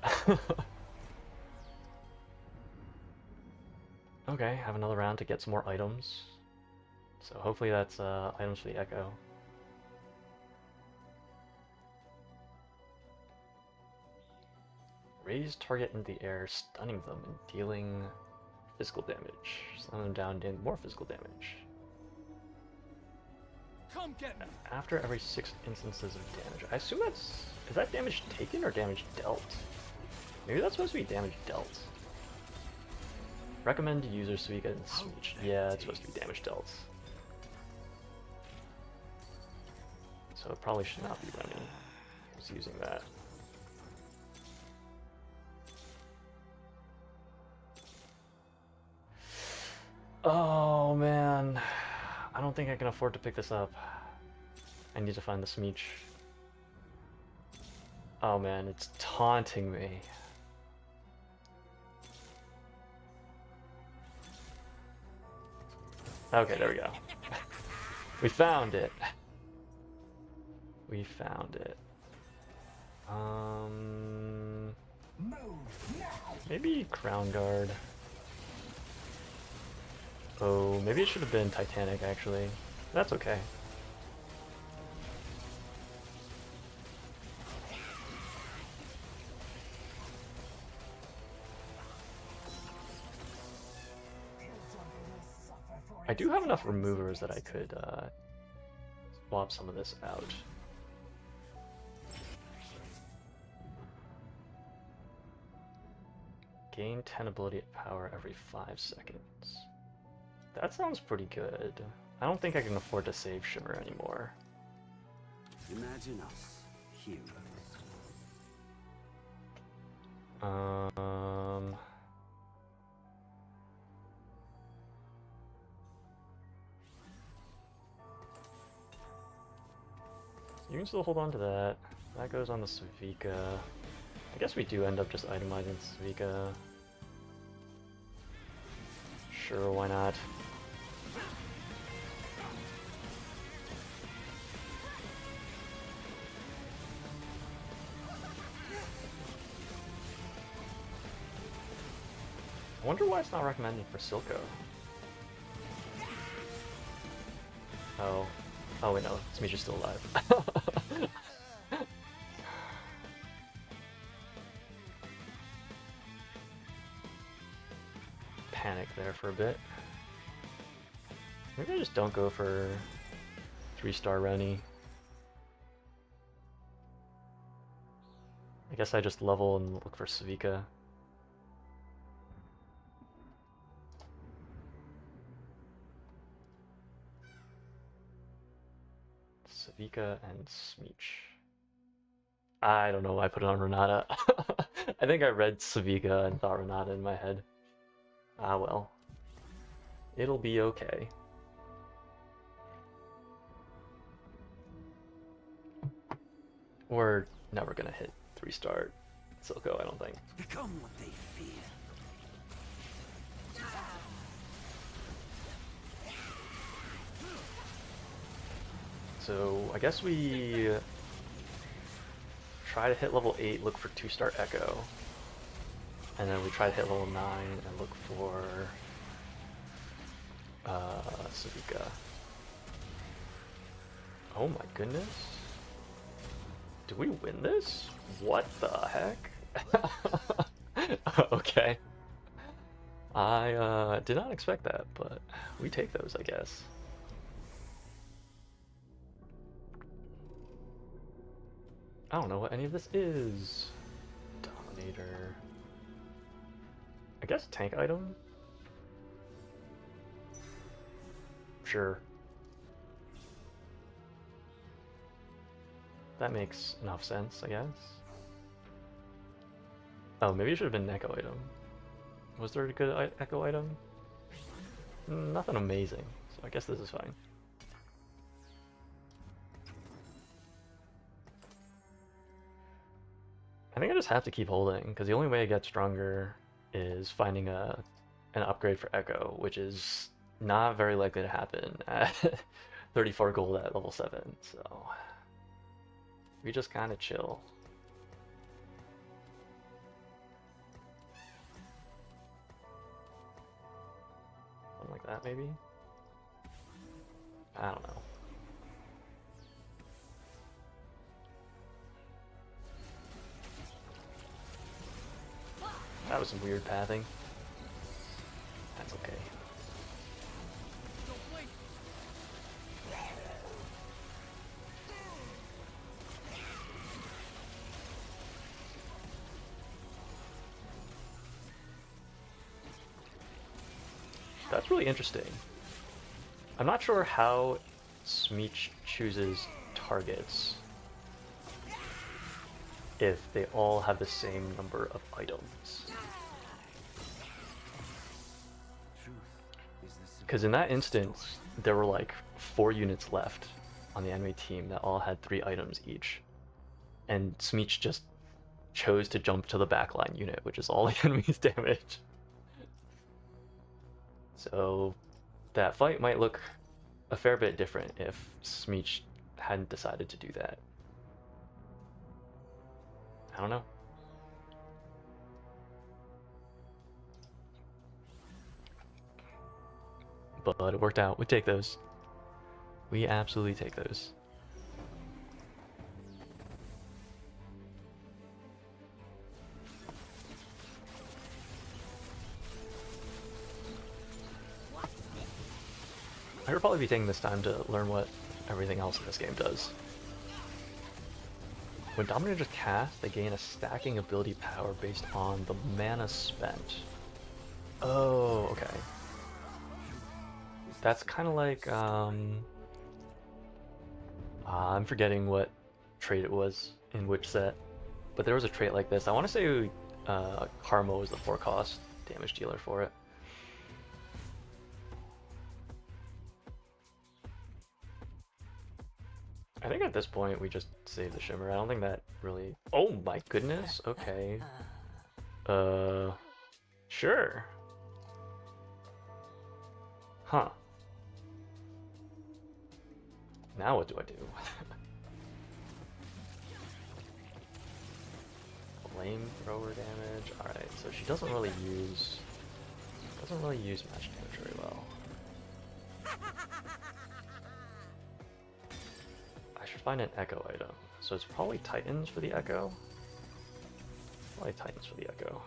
Okay, have another round to get some more items. So hopefully that's items for the Echo. Raise target in the air, stunning them and dealing physical damage. Slam them down, dealing more physical damage. Come get me. After every 6 instances of damage. I assume is that damage taken or damage dealt? Maybe that's supposed to be damage dealt. Recommend users so you get Smeech. Yeah, it's supposed to be damage dealt. So it probably should not be Remy who's using that. Oh man, I don't think I can afford to pick this up. I need to find the Smeech. Oh man, it's taunting me. Okay, there we go. We found it. We found it. Maybe Crown Guard. Oh, maybe it should have been Titanic, actually. That's okay. I do have enough removers that I could swap some of this out. Gain 10 ability power every 5 seconds. That sounds pretty good. I don't think I can afford to save Shimmer anymore. Imagine us, heroes. You can still hold on to that. That goes on the Savika. I guess we do end up just itemizing Savika. Sure, why not? I wonder why it's not recommended for Silco. Oh. Oh wait, no, Smeesh is still alive. Panic there for a bit. Maybe I just don't go for 3-star Rennie. I guess I just level and look for Savika. Savika and Smeech. I don't know why I put it on Renata. I think I read Savika and thought Renata in my head. Ah well. It'll be okay. We're never gonna hit 3-star Silco, I don't think. Become what they fear. So I guess we try to hit level 8, look for 2-star Echo. And then we try to hit level 9 and look for Savika. Oh my goodness. Do we win this? What the heck? Okay. I did not expect that, but we take those, I guess. I don't know what any of this is. Dominator. I guess tank item? Sure. That makes enough sense, I guess. Oh, maybe it should have been an echo item. Was there a good echo item? Nothing amazing, so I guess this is fine. I think I just have to keep holding, because the only way I get stronger is finding an upgrade for Echo, which is not very likely to happen at 34 gold at level 7, so we just kind of chill. Something like that, maybe? I don't know. That was some weird pathing. That's okay. That's really interesting. I'm not sure how Smeech chooses targets if they all have the same number of items. Because in that instance, there were like 4 units left on the enemy team that all had 3 items each. And Smeech just chose to jump to the backline unit, which is all the enemy's damage. So that fight might look a fair bit different if Smeech hadn't decided to do that. I don't know. But it worked out. We take those. We absolutely take those. I should probably be taking this time to learn what everything else in this game does. When Dominators cast, they gain a stacking ability power based on the mana spent. Oh, okay. That's kind of like, I'm forgetting what trait it was in which set, but there was a trait like this. I want to say Karma was the 4-cost damage dealer for it. I think at this point we just save the Shimmer. I don't think that really... Oh my goodness, okay. Sure. Huh. Now what do I do? Flamethrower damage. Alright, so she doesn't really use magic damage very well. I should find an Echo item. So it's probably Titans for the Echo. Probably Titans for the Echo.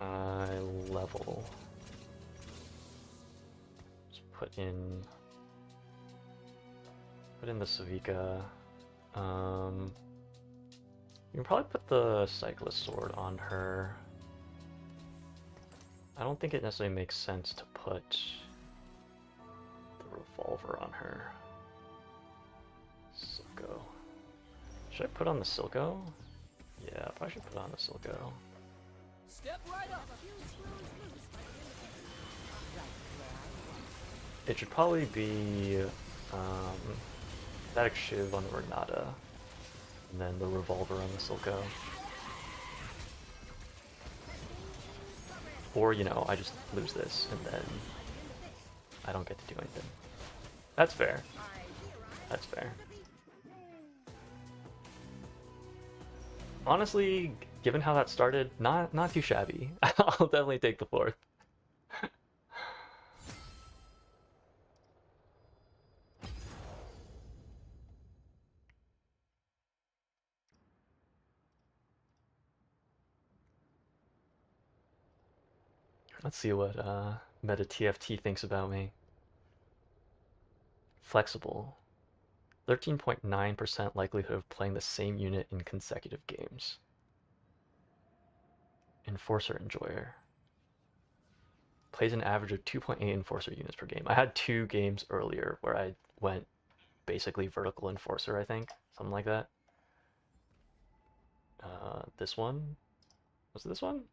I level. Just put in the Savika. You can probably put the Cyclist Sword on her. I don't think it necessarily makes sense to put the Revolver on her. Silco. Should I put on the Silco? Yeah, I probably should put on the Silco. Step right up. It should probably be Static Shiv on the Renata, and then the Revolver on the Silco. Or, you know, I just lose this, and then I don't get to do anything. That's fair. That's fair. Honestly, given how that started, not too shabby. I'll definitely take the 4th. Let's see what Meta TFT thinks about me. Flexible. 13.9% likelihood of playing the same unit in consecutive games. Enforcer Enjoyer. Plays an average of 2.8 Enforcer units per game. I had 2 games earlier where I went basically vertical Enforcer, I think. Something like that. This one? Was it this one?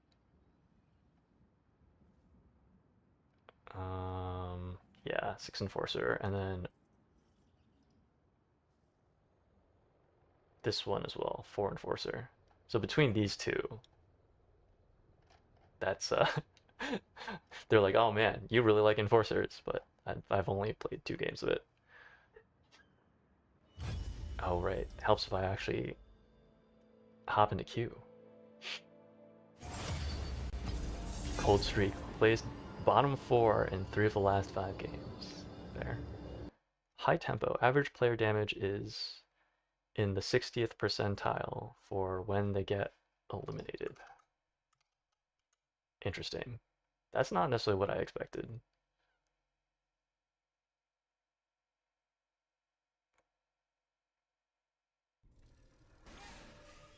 Yeah, 6 Enforcer, and then this one as well, 4 Enforcer. So between these two, that's they're like, oh man, you really like Enforcers, but I've only played 2 games of it. Oh right, helps if I actually hop into queue. Cold Streak plays bottom 4 in 3 of the last 5 games. There. High tempo. Average player damage is in the 60th percentile for when they get eliminated. Interesting. That's not necessarily what I expected.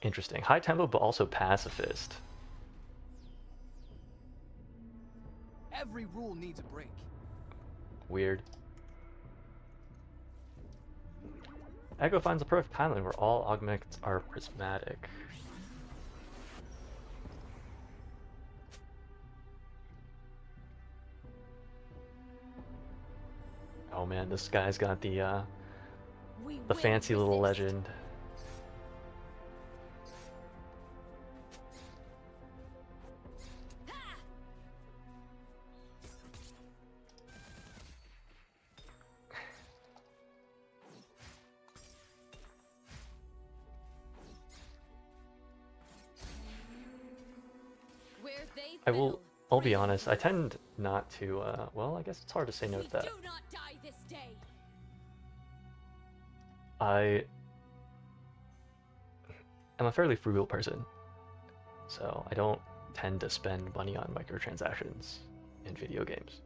Interesting. High tempo, but also pacifist. Every rule needs a break. Weird. Echo finds a perfect timeline where all augments are prismatic. Oh man, this guy's got the fancy little legend. I'll be honest, I tend not to, well, I guess it's hard to say no to that. I am a fairly frugal person, so I don't tend to spend money on microtransactions in video games.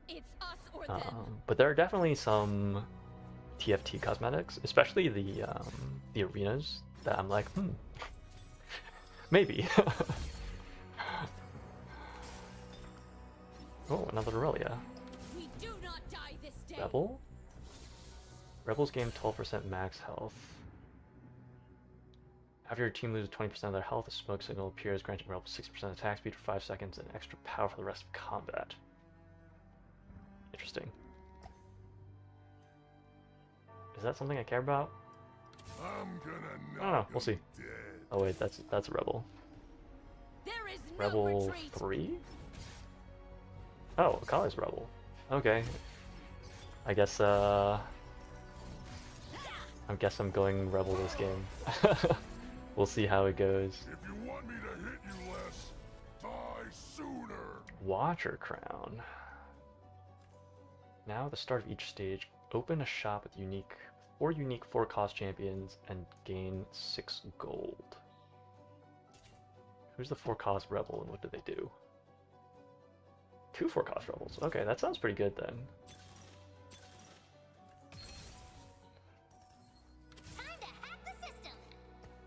It's us or them. But there are definitely some TFT cosmetics, especially the arenas, that I'm like, maybe. Oh, another Aurelia. We do not die this day. Rebel? Rebels gain 12% max health. After your team loses 20% of their health, a smoke signal appears, granting Rebels 60% attack speed for 5 seconds and extra power for the rest of combat. Interesting. Is that something I care about? I'm gonna I don't know, we'll see. dead. Oh wait, that's a Rebel. There is no Rebel retreat. 3? Oh, Akali's Rebel. Okay. I guess I'm going Rebel this game. We'll see how it goes. If you want me to hit you less, die sooner. Watcher Crown. Now at the start of each stage, open a shop with 4 unique 4-cost champions and gain 6 gold. Who's the 4-cost rebel and what do they do? 2 4-cost rebels. Okay, that sounds pretty good then. Time to hack the system.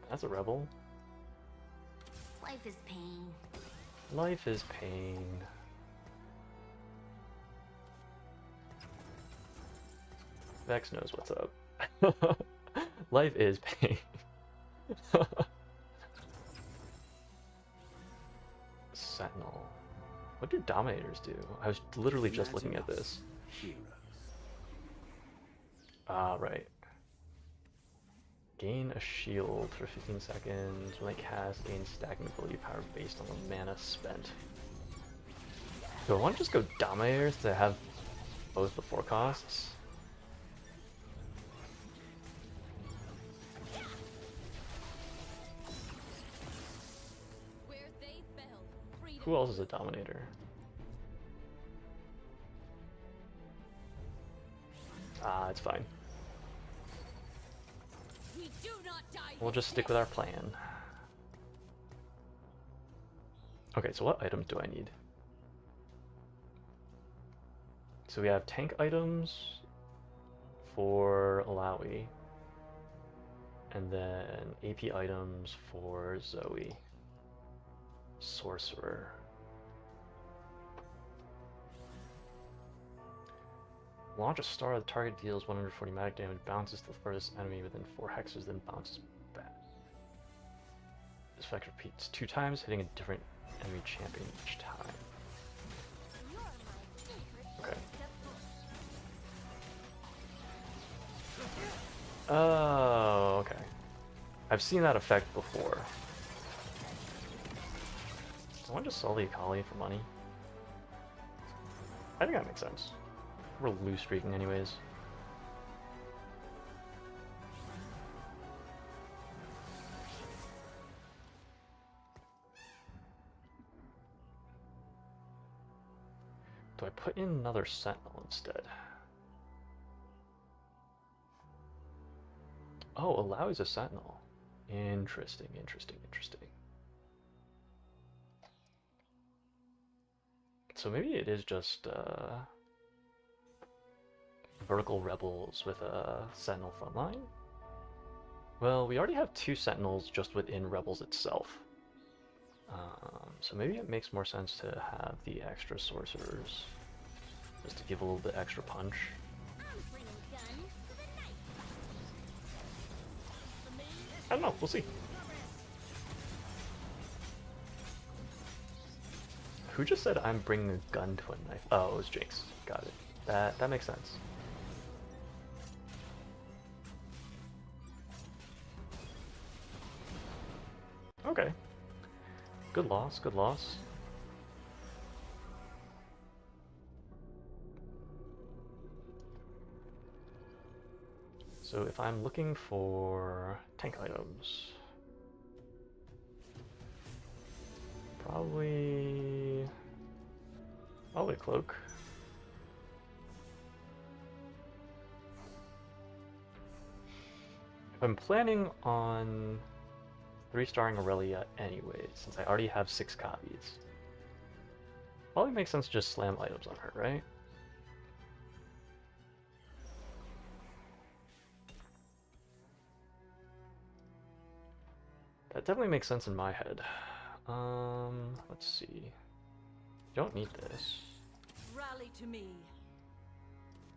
That's a rebel. Life is pain. Life is pain. Vex knows what's up. Life is pain. Sentinel. What do Dominators do? I was literally just looking at this. Heroes. Ah, right. Gain a shield for 15 seconds. When they cast, gain stacking ability power based on the mana spent. Do I want to just go Dominators to have both the 4 costs? Where they fell, freedom. Who else is a Dominator? Ah, it's fine. We do not die We'll this just stick day. with our plan. Okay, so what items do I need? So we have tank items for Alawi, and then AP items for Zoe. Sorcerer. Launch a star, the target deals 140 magic damage, bounces to the furthest enemy within 4 hexes, then bounces back. This effect repeats 2 times, hitting a different enemy champion each time. Okay. Oh, okay. I've seen that effect before. I want to just sell the Akali for money. I think that makes sense. We're loose streaking anyways. Do I put in another Sentinel instead? Oh, Alawi's a Sentinel. Interesting, interesting, interesting. So maybe it is just vertical rebels with a Sentinel frontline? Well, we already have 2 Sentinels just within Rebels itself. So maybe it makes more sense to have the extra sorcerers, just to give a little bit extra punch. I'm bringing guns to the night. I don't know, we'll see. Who just said I'm bringing a gun to a knife? Oh, it was Jinx. Got it. That makes sense. Okay. Good loss, good loss. So if I'm looking for tank items, probably a cloak. If I'm planning on 3-starring Aurelia anyways, since I already have 6 copies, probably makes sense to just slam items on her, right? That definitely makes sense in my head. Let's see. Don't need this. Rally to me.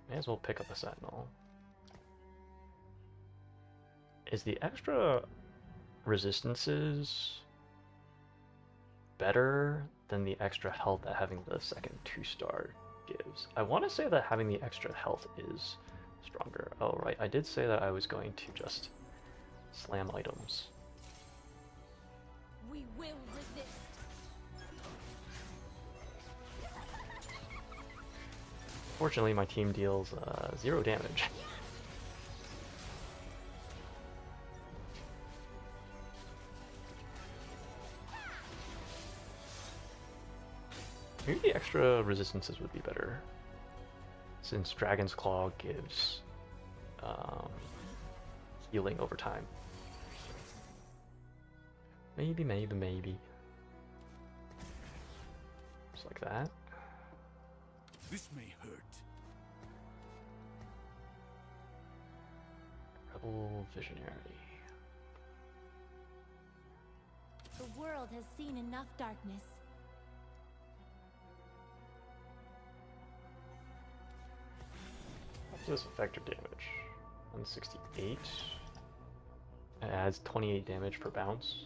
May as well pick up a sentinel. Is the extra resistances better than the extra health that having the second 2-star gives? I want to say that having the extra health is stronger. Oh, right. I did say that I was going to just slam items. We will resist. Fortunately, my team deals 0 damage. Maybe the extra resistances would be better, since Dragon's Claw gives healing over time. Maybe. Just like that. This may hurt. Rebel Visionary. The world has seen enough darkness. What's this effector damage? 168. It adds 28 damage per bounce.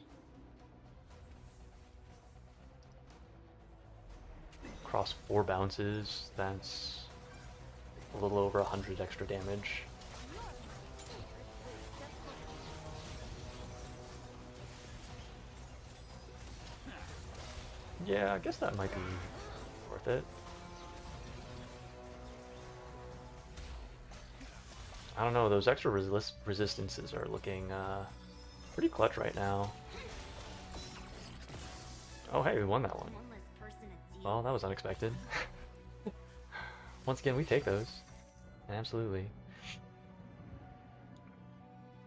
Across 4 bounces, that's a little over 100 extra damage. Yeah, I guess that might be worth it. I don't know, those extra resistances are looking pretty clutch right now. Oh hey, we won that one. Well, that was unexpected. Once again, we take those. Absolutely.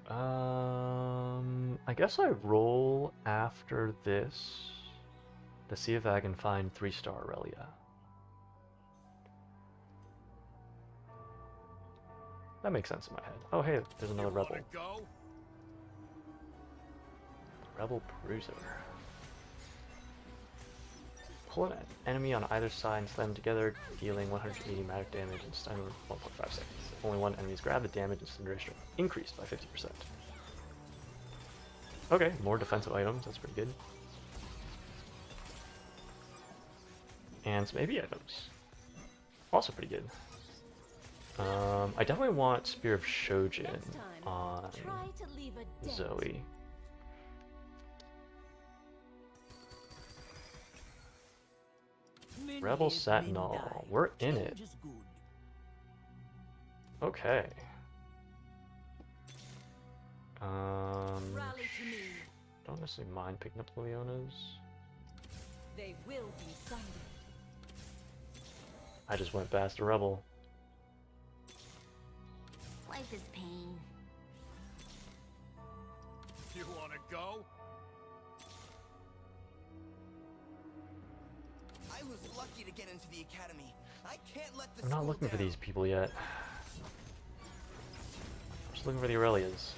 I guess I roll after this to see if I can find 3-star Aurelia. That makes sense in my head. Oh hey, there's another rebel. Go? Rebel Bruiser. Pull an enemy on either side and slam them together, dealing 180 magic damage in stun 1.5 seconds. If only one enemy is grabbed, the damage and incineration increased by 50%. Okay, more defensive items, that's pretty good. And some AV items. Also pretty good. I definitely want Spear of Shojin on Zoe. Rebel Sentinel, we're in it. Okay. Rally to me. Don't necessarily mind picking up Leona's. They will be sundered. I just went past a Rebel. Life is pain. You wanna go? I was lucky to get into the academy. I can't let the I'm not school looking for down. these people yet. I'm just looking for the Aurelias.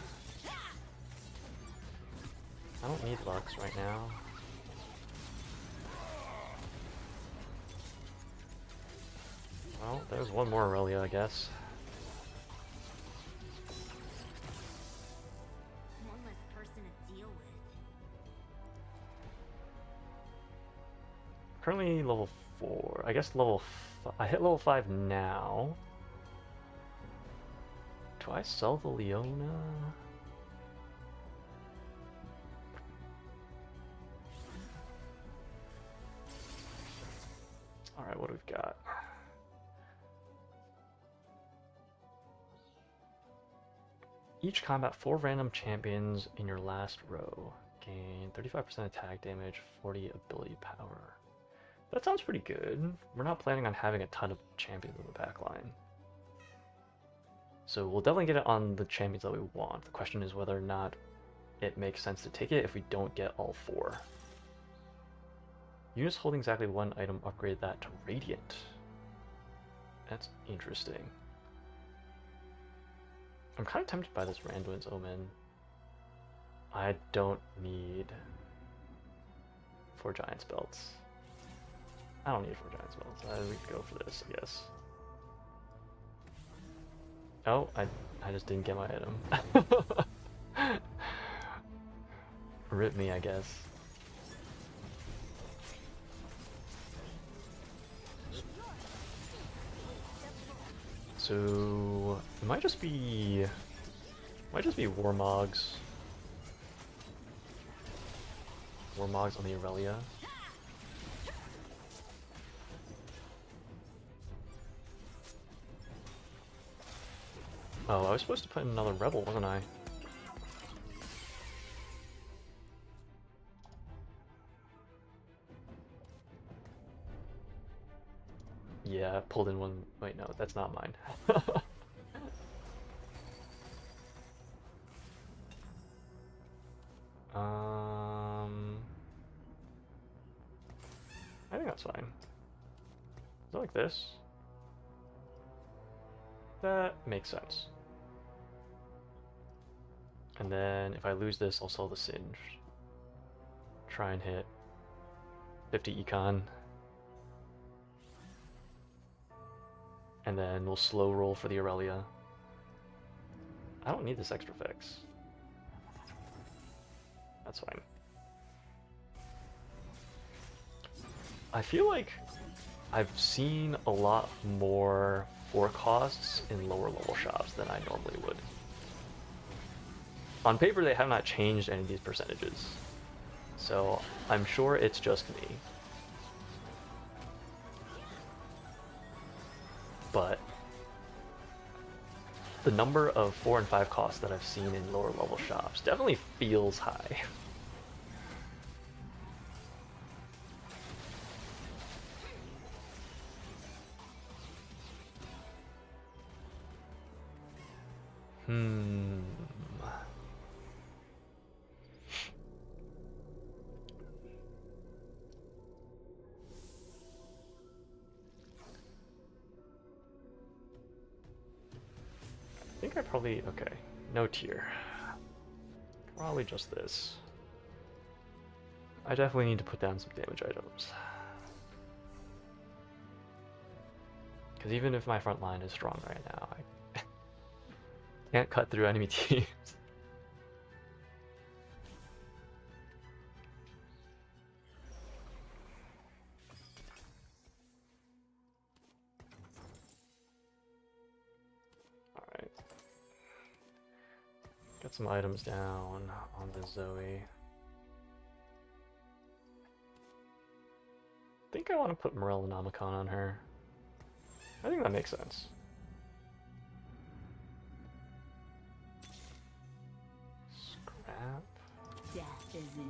I don't need Lux right now. Well, there's one more Aurelia, I guess. One less person to deal with. Currently level 4. I guess level I hit level 5 now. Do I sell the Leona? Alright, what do we got? Each combat 4 random champions in your last row. Gain 35% attack damage, 40 ability power. That sounds pretty good. We're not planning on having a ton of champions in the backline. So we'll definitely get it on the champions that we want. The question is whether or not it makes sense to take it if we don't get all 4. Units holding exactly 1 item upgrade that to Radiant. That's interesting. I'm kind of tempted by this Randuin's Omen. I don't need 4 Giants belts. I don't need 4 Giants belts. We could go for this, I guess. Oh, I just didn't get my item. Rip me, I guess. So it might just be Warmogs. Warmogs on the Aurelia. Oh, I was supposed to put in another rebel, wasn't I? Yeah, pulled in one. Wait, no, that's not mine. I think that's fine. Is it like this? That makes sense. And then if I lose this, I'll sell the Singe. Try and hit 50 econ. And then we'll slow roll for the Aurelia. I don't need this extra fix. That's fine. I feel like I've seen a lot more 4 costs in lower level shops than I normally would. On paper, they have not changed any of these percentages, so I'm sure it's just me. But the number of 4 and 5 costs that I've seen in lower level shops definitely feels high. I think I probably, okay, no tier. Probably just this. I definitely need to put down some damage items. Because even if my front line is strong right now, I can't cut through enemy teams. Alright. Get some items down on the Zoe. I think I want to put Morellonomicon on her. I think that makes sense. Scrap.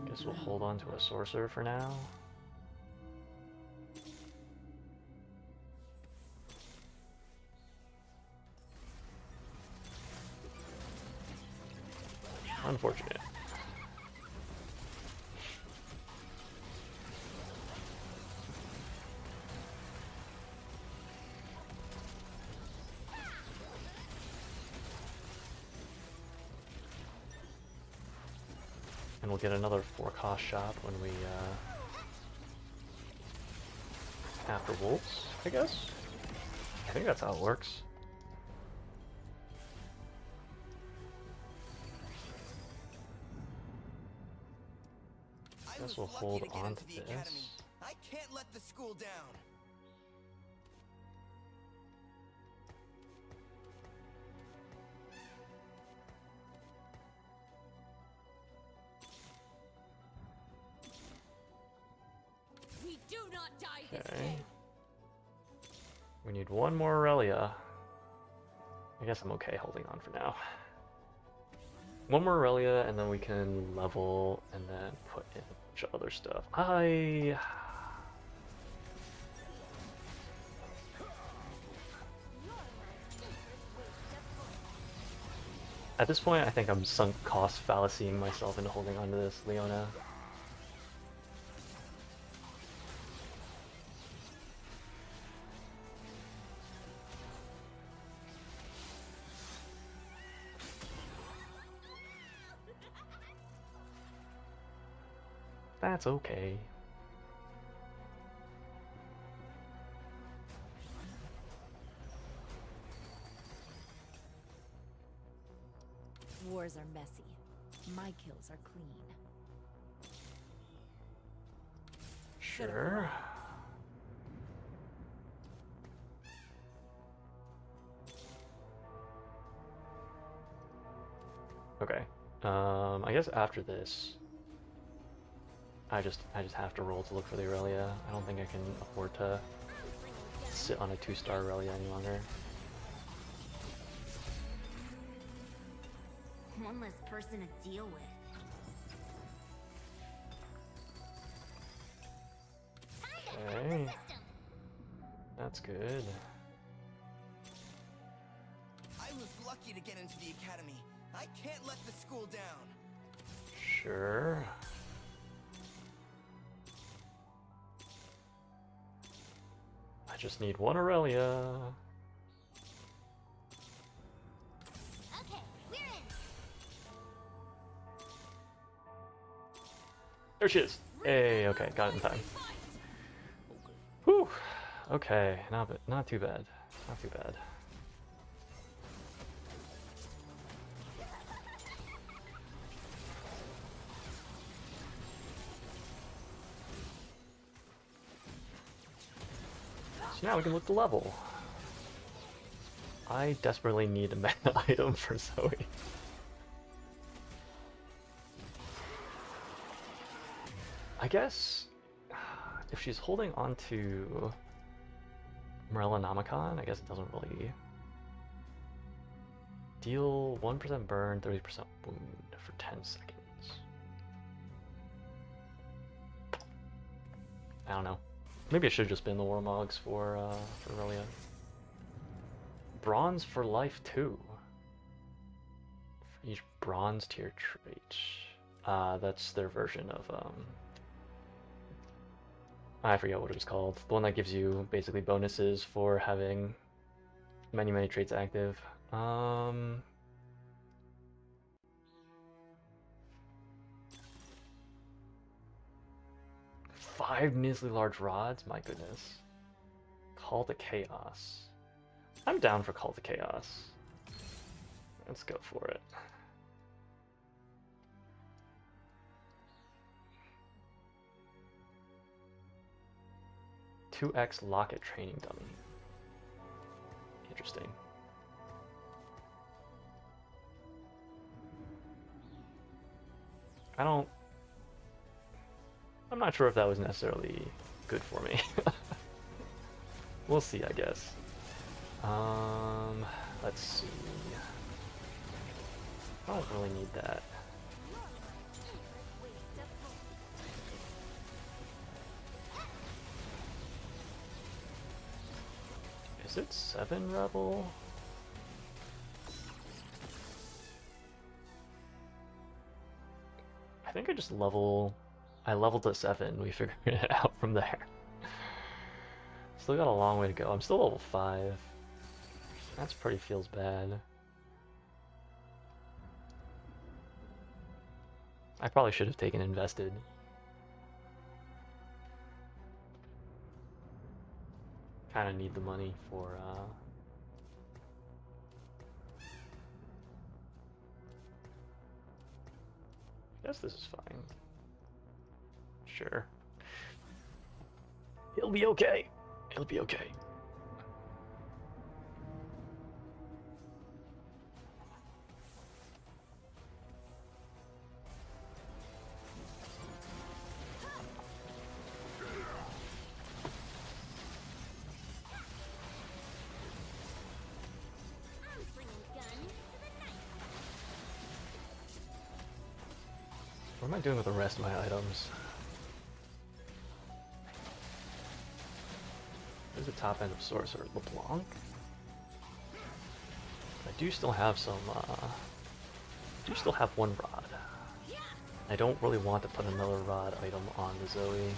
Guess we'll hold on to a sorcerer for now. Unfortunate. And we'll get another 4-cost shop when we, after Wolves, I guess? I think that's how it works. I guess we'll hold on to this. I can't let the school down. We do not die this Okay. day. We need one more Aurelia. I guess I'm okay holding on for now. One more Aurelia, and then we can level and then put in a bunch of other stuff. At this point, I think I'm sunk cost fallacying myself into holding on to this Leona. That's okay. Wars are messy. My kills are clean. Sure. Okay. I guess after this, I just have to roll to look for the Aurelia. I don't think I can afford to sit on a 2-star Aurelia any longer. One less person to deal with. Okay. That's good. I was lucky to get into the academy. I can't let the school down. Sure. I just need one Aurelia. Okay, we're in. There she is. Hey, okay, got it in time. Whew. Okay, not too bad. Not too bad. So now we can look the level. I desperately need a meta item for Zoe. I guess if she's holding on to Morellonomicon, I guess it doesn't really deal 1% burn, 30% wound for 10 seconds. I don't know. Maybe I should have just been the Warmogs for Aurelia. Bronze for life too. For each bronze tier trait. That's their version of I forget what it was called. The one that gives you basically bonuses for having many traits active. 5 measly large rods? My goodness. Call to Chaos. I'm down for Call to Chaos. Let's go for it. "2x Locket Training Dummy." Interesting. I'm not sure if that was necessarily good for me. We'll see, I guess. Let's see. I don't really need that. Is it 7 Rebel? I think I leveled to 7, we figured it out from there. Still got a long way to go. I'm still level 5. That's pretty feels bad. I probably should have taken invested. Kinda need the money for I guess this is fine. Sure. It'll be okay. It'll be okay. What am I doing with the rest of my items? There's the top end of Sorcerer. LeBlanc? I do still have some, do still have one rod. I don't really want to put another rod item on the Zoe.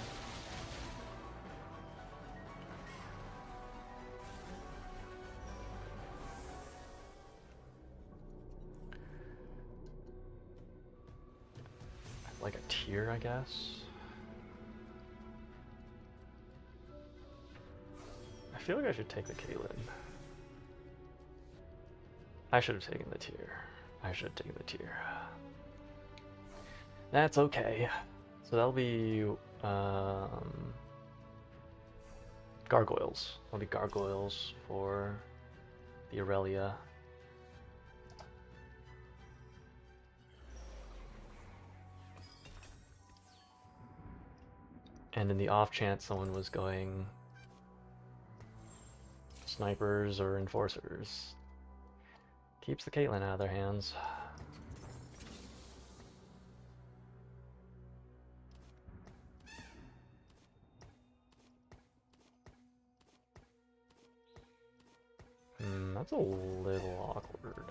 Like a tier, I guess. feel like I should take the Caitlyn. I should have taken the tier. I should have taken the tier. That's okay. So that'll be gargoyles. That'll be gargoyles for the Aurelia. And in the off chance someone was going snipers or enforcers, keeps the Caitlyn out of their hands. That's a little awkward.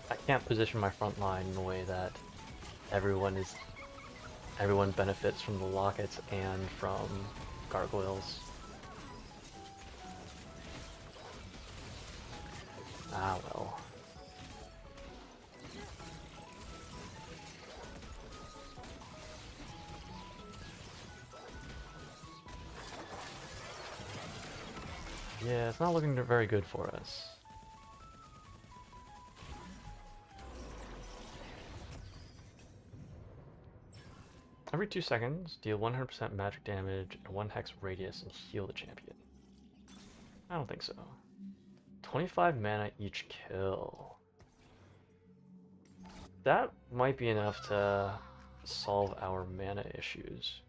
I can't position my front line in a way that everyone benefits from the lockets and from gargoyles. Ah well. Yeah, it's not looking very good for us. Every 2 seconds, deal 100% magic damage and 1 hex radius and heal the champion. I don't think so. 25 mana each kill. That might be enough to solve our mana issues.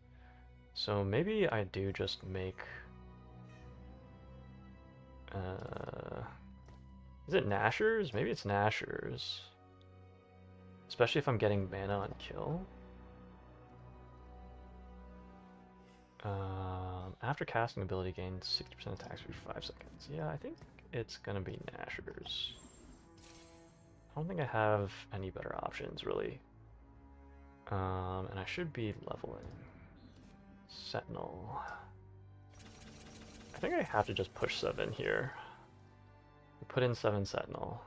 So maybe I do just make... is it Nashers? Maybe it's Nashers. Especially if I'm getting mana on kill. After casting ability gains 60% attack speed for 5 seconds. Yeah, I think it's gonna be Nashers. I don't think I have any better options really. And I should be leveling. Sentinel. I think I have to just push 7 here. Put in 7 Sentinel.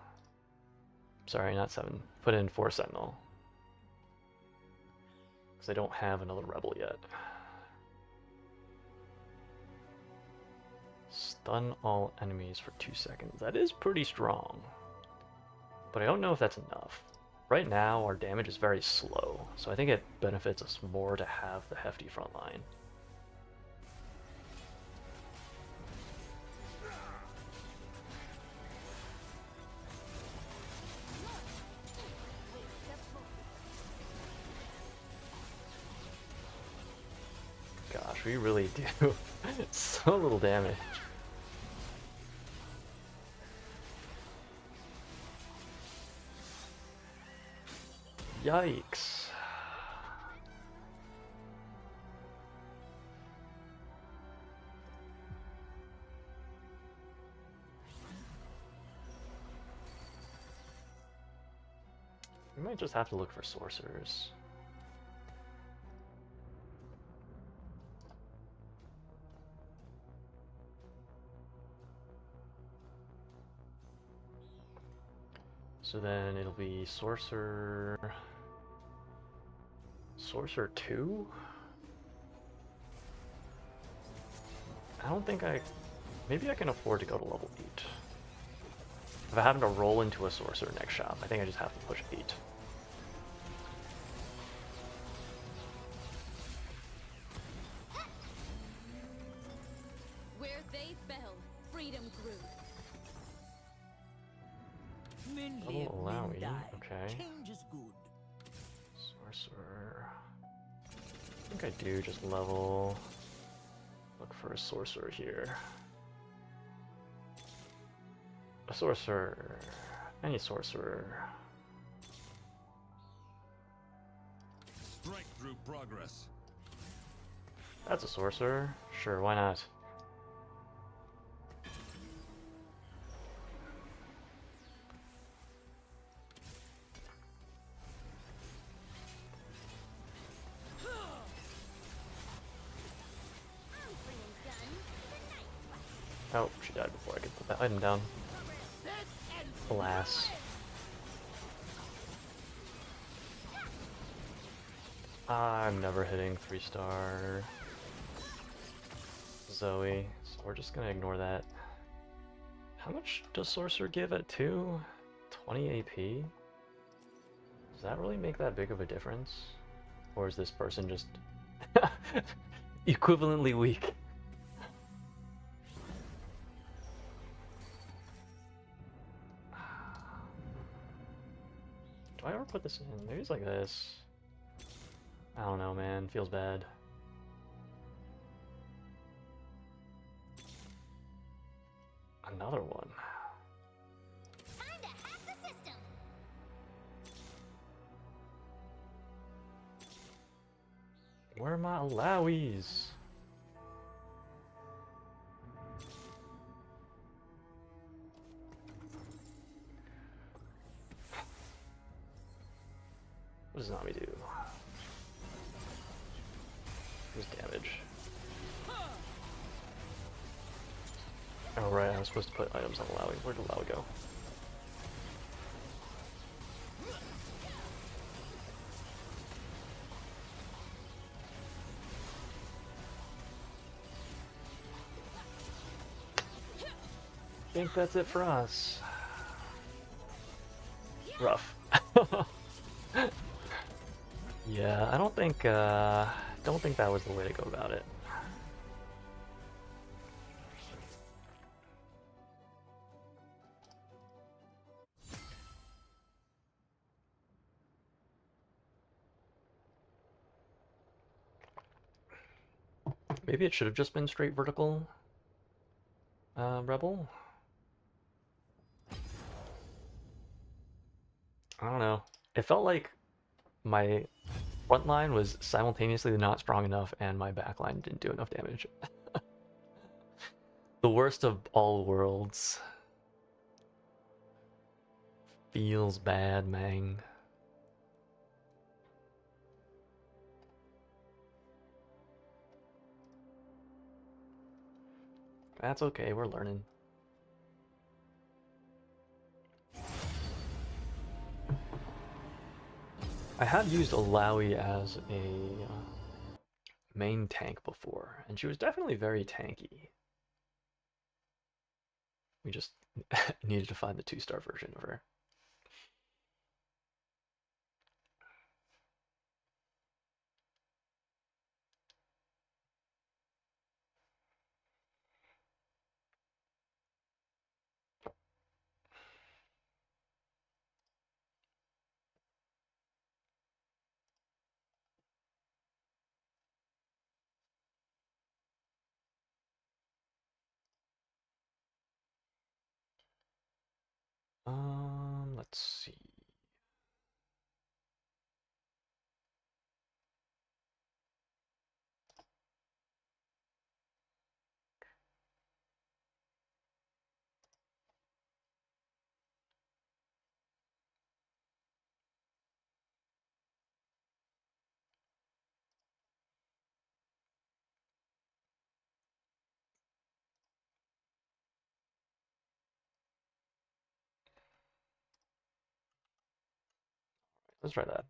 Sorry, not 7. Put in 4 Sentinel. Because I don't have another Rebel yet. Stun all enemies for 2 seconds. That is pretty strong. But I don't know if that's enough. Right now, our damage is very slow, so I think it benefits us more to have the hefty front line. Gosh, we really do so little damage. Yikes. We might just have to look for sorcerers. So then it'll be Sorcerer 2? I don't think maybe I can afford to go to level 8. If I happen to roll into a Sorcerer next shop, I think I just have to push 8. Where they fell, freedom grew. Double Alawi, okay. Change is good. Sorcerer. I think I do just level. Look for a sorcerer here. A sorcerer. Any sorcerer. Strike through progress. That's a sorcerer. Sure, why not? Oh, she died before I could put that item down. Alas. I'm never hitting 3-star Zoe, so we're just gonna ignore that. How much does Sorcerer give at 2? 20 AP? Does that really make that big of a difference? Or is this person just equivalently weak? Do I ever put this in? Maybe it's like this. I don't know, man. Feels bad. Another one. Time to hack the system. Where are my allowies? What does Nami do? What's damage? Oh right, I was supposed to put items on Alawi. Where'd Alawi go? I think that's it for us. Rough. Yeah, I don't think that was the way to go about it. Maybe it should have just been straight vertical rebel. I don't know. It felt like my front line was simultaneously not strong enough and my back line didn't do enough damage. The worst of all worlds. Feels bad, man. That's okay, we're learning. I have used Alawi as a main tank before, and she was definitely very tanky. We just needed to find the 2-star version of her. Let's see. Let's try that.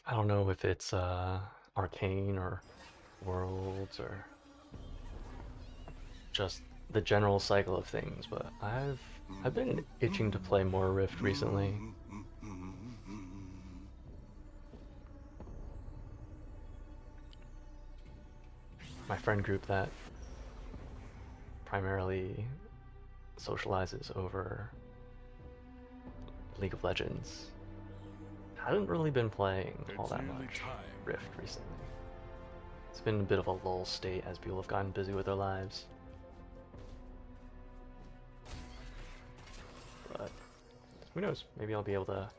I don't know if it's arcane or worlds or just the general cycle of things, but I've been itching to play more Rift recently. My friend group that primarily socializes over League of Legends hasn't really been playing all that much Rift recently. It's been a bit of a lull state as people have gotten busy with their lives. Who knows? Maybe I'll be able to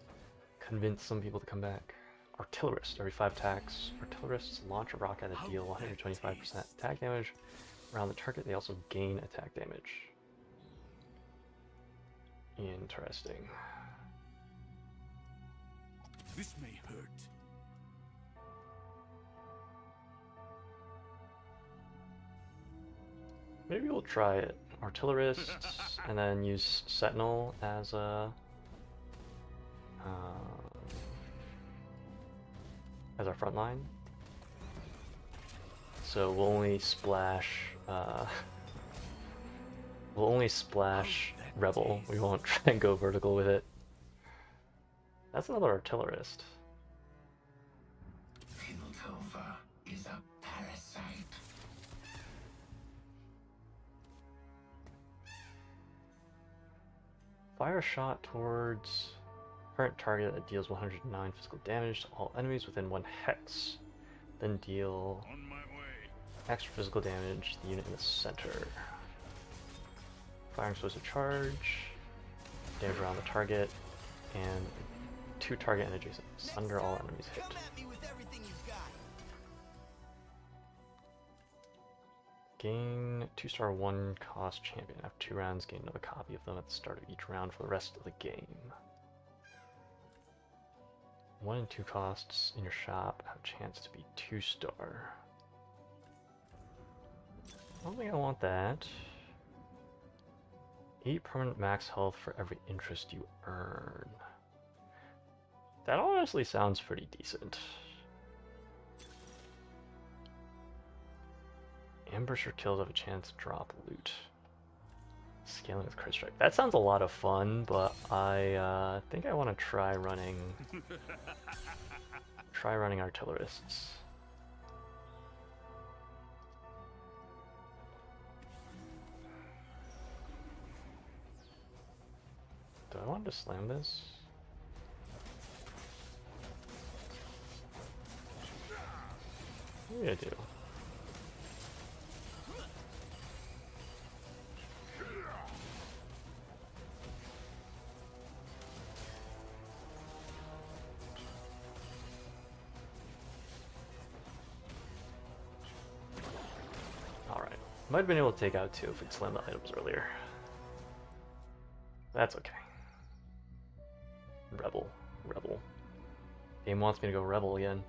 convince some people to come back. Artillerist. Every 5 attacks, artillerists launch a rocket that deal 125% attack damage around the target. They also gain attack damage. Interesting. This may hurt. Maybe we'll try it. Artillerists, and then use Sentinel as a as our front line. So we'll only splash Rebel. We won't try and go vertical with it. That's another artillerist. Piltover is a parasite. Fire a shot towards current target that deals 109 physical damage to all enemies within 1 hex. Then deal On my way. extra physical damage to the unit in the center. Firing supposed to charge, damage around the target, and 2 target and adjacent. Sunder all enemies hit. Come at me with everything you've got. Gain 2-star 1 cost champion. After 2 rounds, gain another copy of them at the start of each round for the rest of the game. 1 and 2 costs in your shop have a chance to be 2-star. I don't think I want that. 8 permanent max health for every interest you earn. That honestly sounds pretty decent. Ambusher kills have a chance to drop loot. Scaling with crit strike. That sounds a lot of fun, but I think I want to try running artillerists. Do I want to slam this? Maybe I do. Alright. Might have been able to take out 2 if we'd slammed the items earlier. That's okay. Rebel. Game wants me to go rebel again.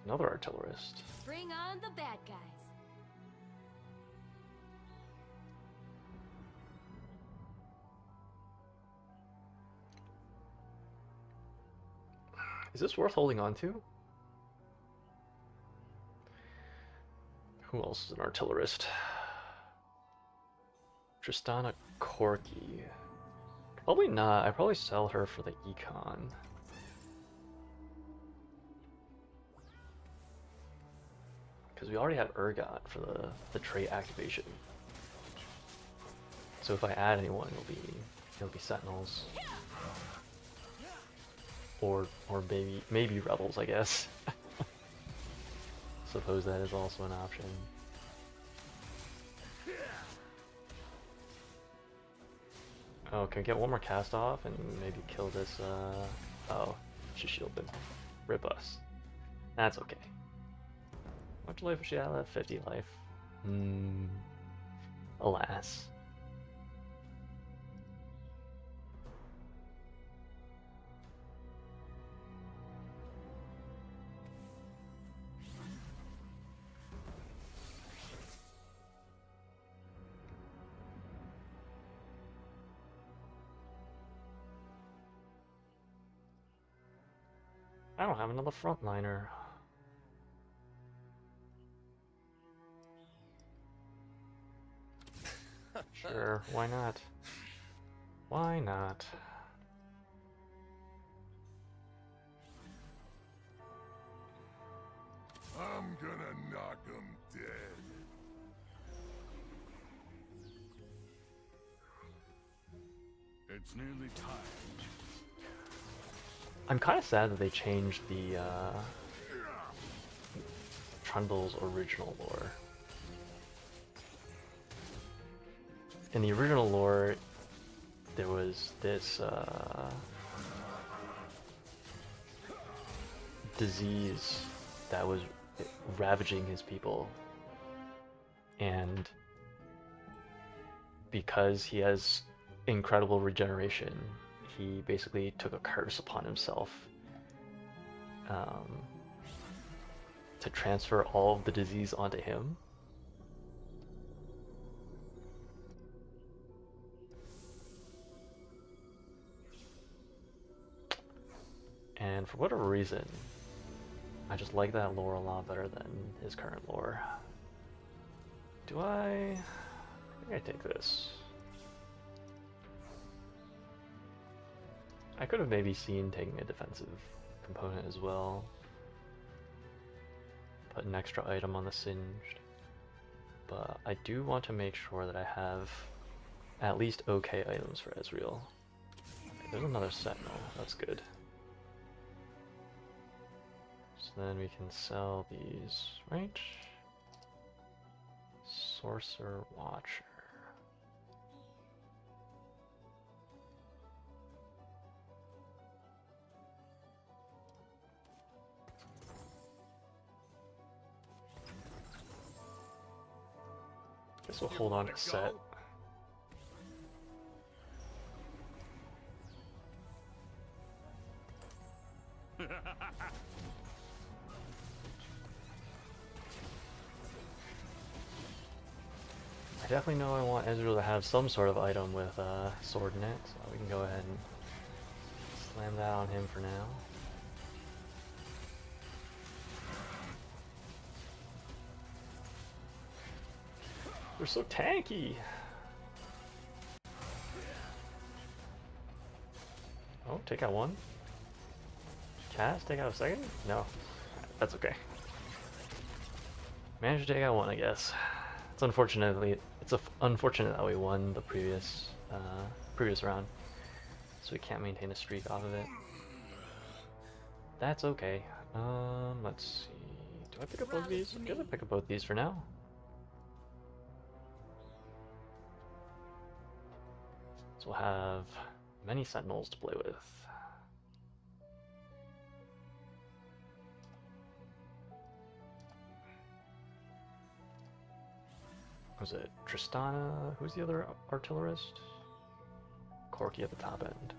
Another artillerist. Bring on the bad guys. Is this worth holding on to? Who else is an artillerist? Tristana Corky. Probably not. I'd probably sell her for the econ. Because we already have Urgot for the trait activation. So if I add anyone, it'll be Sentinels. Or maybe Rebels, I guess. Suppose that is also an option. Oh, can we get one more cast off and maybe kill this, oh, she shielded. Rip us. That's okay. How much life was she at? 50 life. Alas. I don't have another frontliner. Sure, why not? Why not? I'm gonna knock 'em dead. It's nearly time. I'm kind of sad that they changed the Trundle's original lore. In the original lore, there was this disease that was ravaging his people, and because he has incredible regeneration, he basically took a curse upon himself to transfer all of the disease onto him. And for whatever reason, I just like that lore a lot better than his current lore. Do I think I take this. I could have maybe seen taking a defensive component as well. Put an extra item on the Singed. But I do want to make sure that I have at least okay items for Ezreal. Okay, there's another Sentinel, that's good. So then we can sell these, right? Sorcerer Watcher. Guess we'll hold on to set. I definitely know I want Ezreal to have some sort of item with sword in it, so we can go ahead and slam that on him for now. They're so tanky! Oh, take out one. Cast, take out a second? No. That's okay. Managed to take out one, I guess. It's unfortunate that we won the previous round, so we can't maintain a streak off of it. That's okay. Let's see. Do I pick up both these? I guess I pick up both these for now. So we'll have many sentinels to play with. Was it Tristana? Who's the other artillerist? Corki at the top end.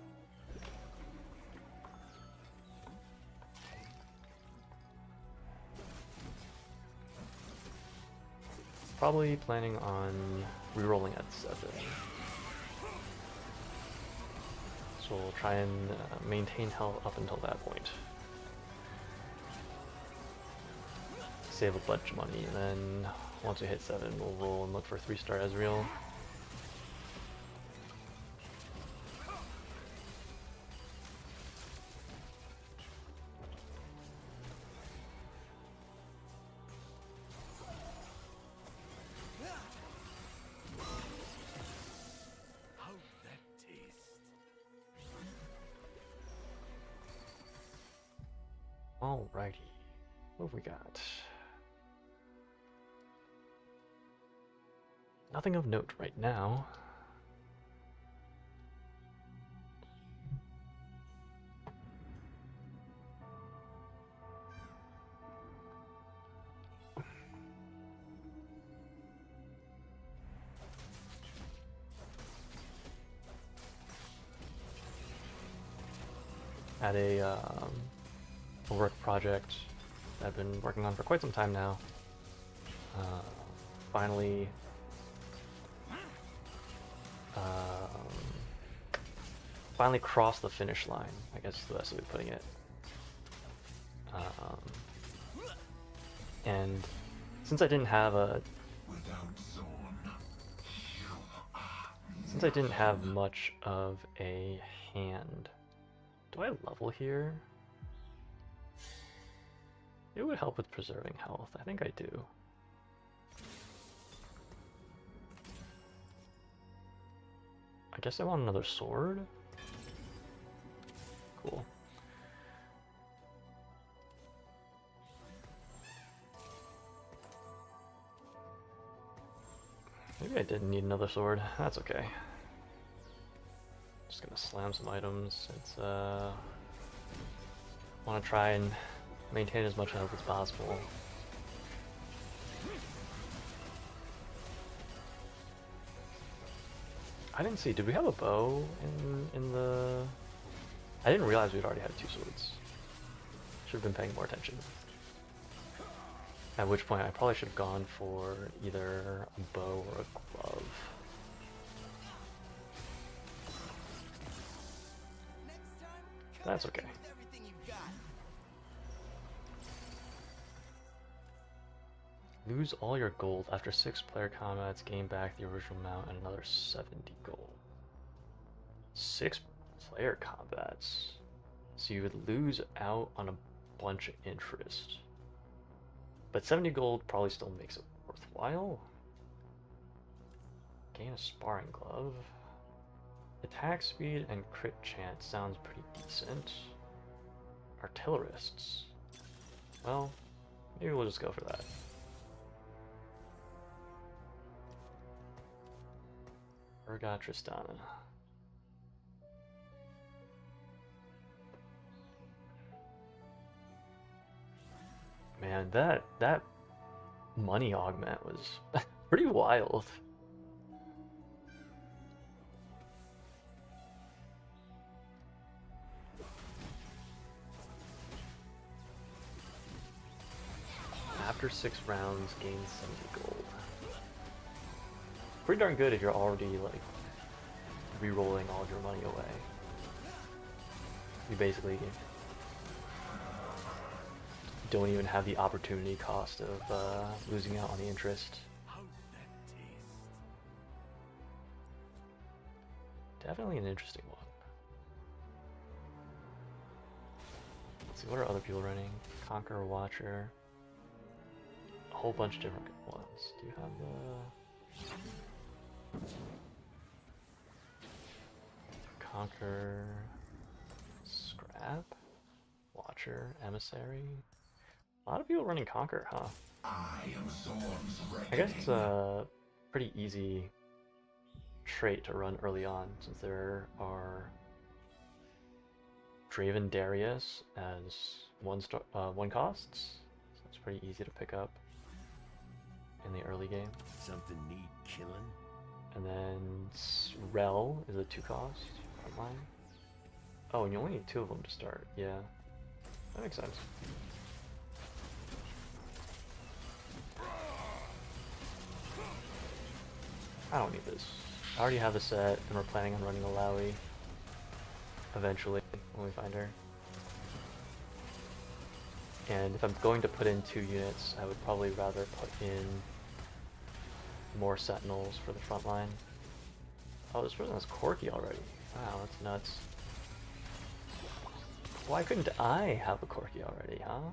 Probably planning on rerolling at 7. So we'll try and maintain health up until that point. Save a bunch of money, and then once we hit 7, we'll roll and look for 3-star Ezreal. How'd that taste? Alrighty, what have we got? Nothing of note right now. Had a work project I've been working on for quite some time now. Finally crossed the finish line, I guess is the best way of putting it. And since I didn't have much of a hand, do I level here? It would help with preserving health. I think I do. I guess I want another sword. Cool. Maybe I didn't need another sword. That's okay. Just gonna slam some items. It's want to try and maintain as much health as possible. I didn't see. Did we have a bow in the? I didn't realize we'd already had 2 swords. Should have been paying more attention. At which point I probably should have gone for either a bow or a glove. Next time, come That's at me okay. with everything you've got. Lose all your gold. After 6 player combats, gain back the original amount and another 70 gold. 6 player combats. So you would lose out on a bunch of interest. But 70 gold probably still makes it worthwhile. Gain a sparring glove. Attack speed and crit chance sounds pretty decent. Artillerists. Well, maybe we'll just go for that. Urga Tristana. Man, that money augment was pretty wild. After 6 rounds, gain 70 gold. Pretty darn good if you're already like re-rolling all of your money away. You basically don't even have the opportunity cost of losing out on the interest. How's that taste? Definitely an interesting one. Let's see, what are other people running? Conqueror, Watcher. A whole bunch of different ones. Do you have the... Conquer... Scrap? Watcher, Emissary? A lot of people running Conquer, huh? I am Zorn's I guess it's a pretty easy trait to run early on, since there are Draven Darius as one costs, so it's pretty easy to pick up in the early game. Something need killing? And then Rel is a 2 cost frontline. Oh, and you only need 2 of them to start. Yeah, that makes sense. I don't need this. I already have the set, and we're planning on running a Lowy eventually when we find her. And if I'm going to put in 2 units, I would probably rather put in more Sentinels for the front line. Oh, this person has Corki already. Wow, that's nuts. Why couldn't I have a Corki already, huh?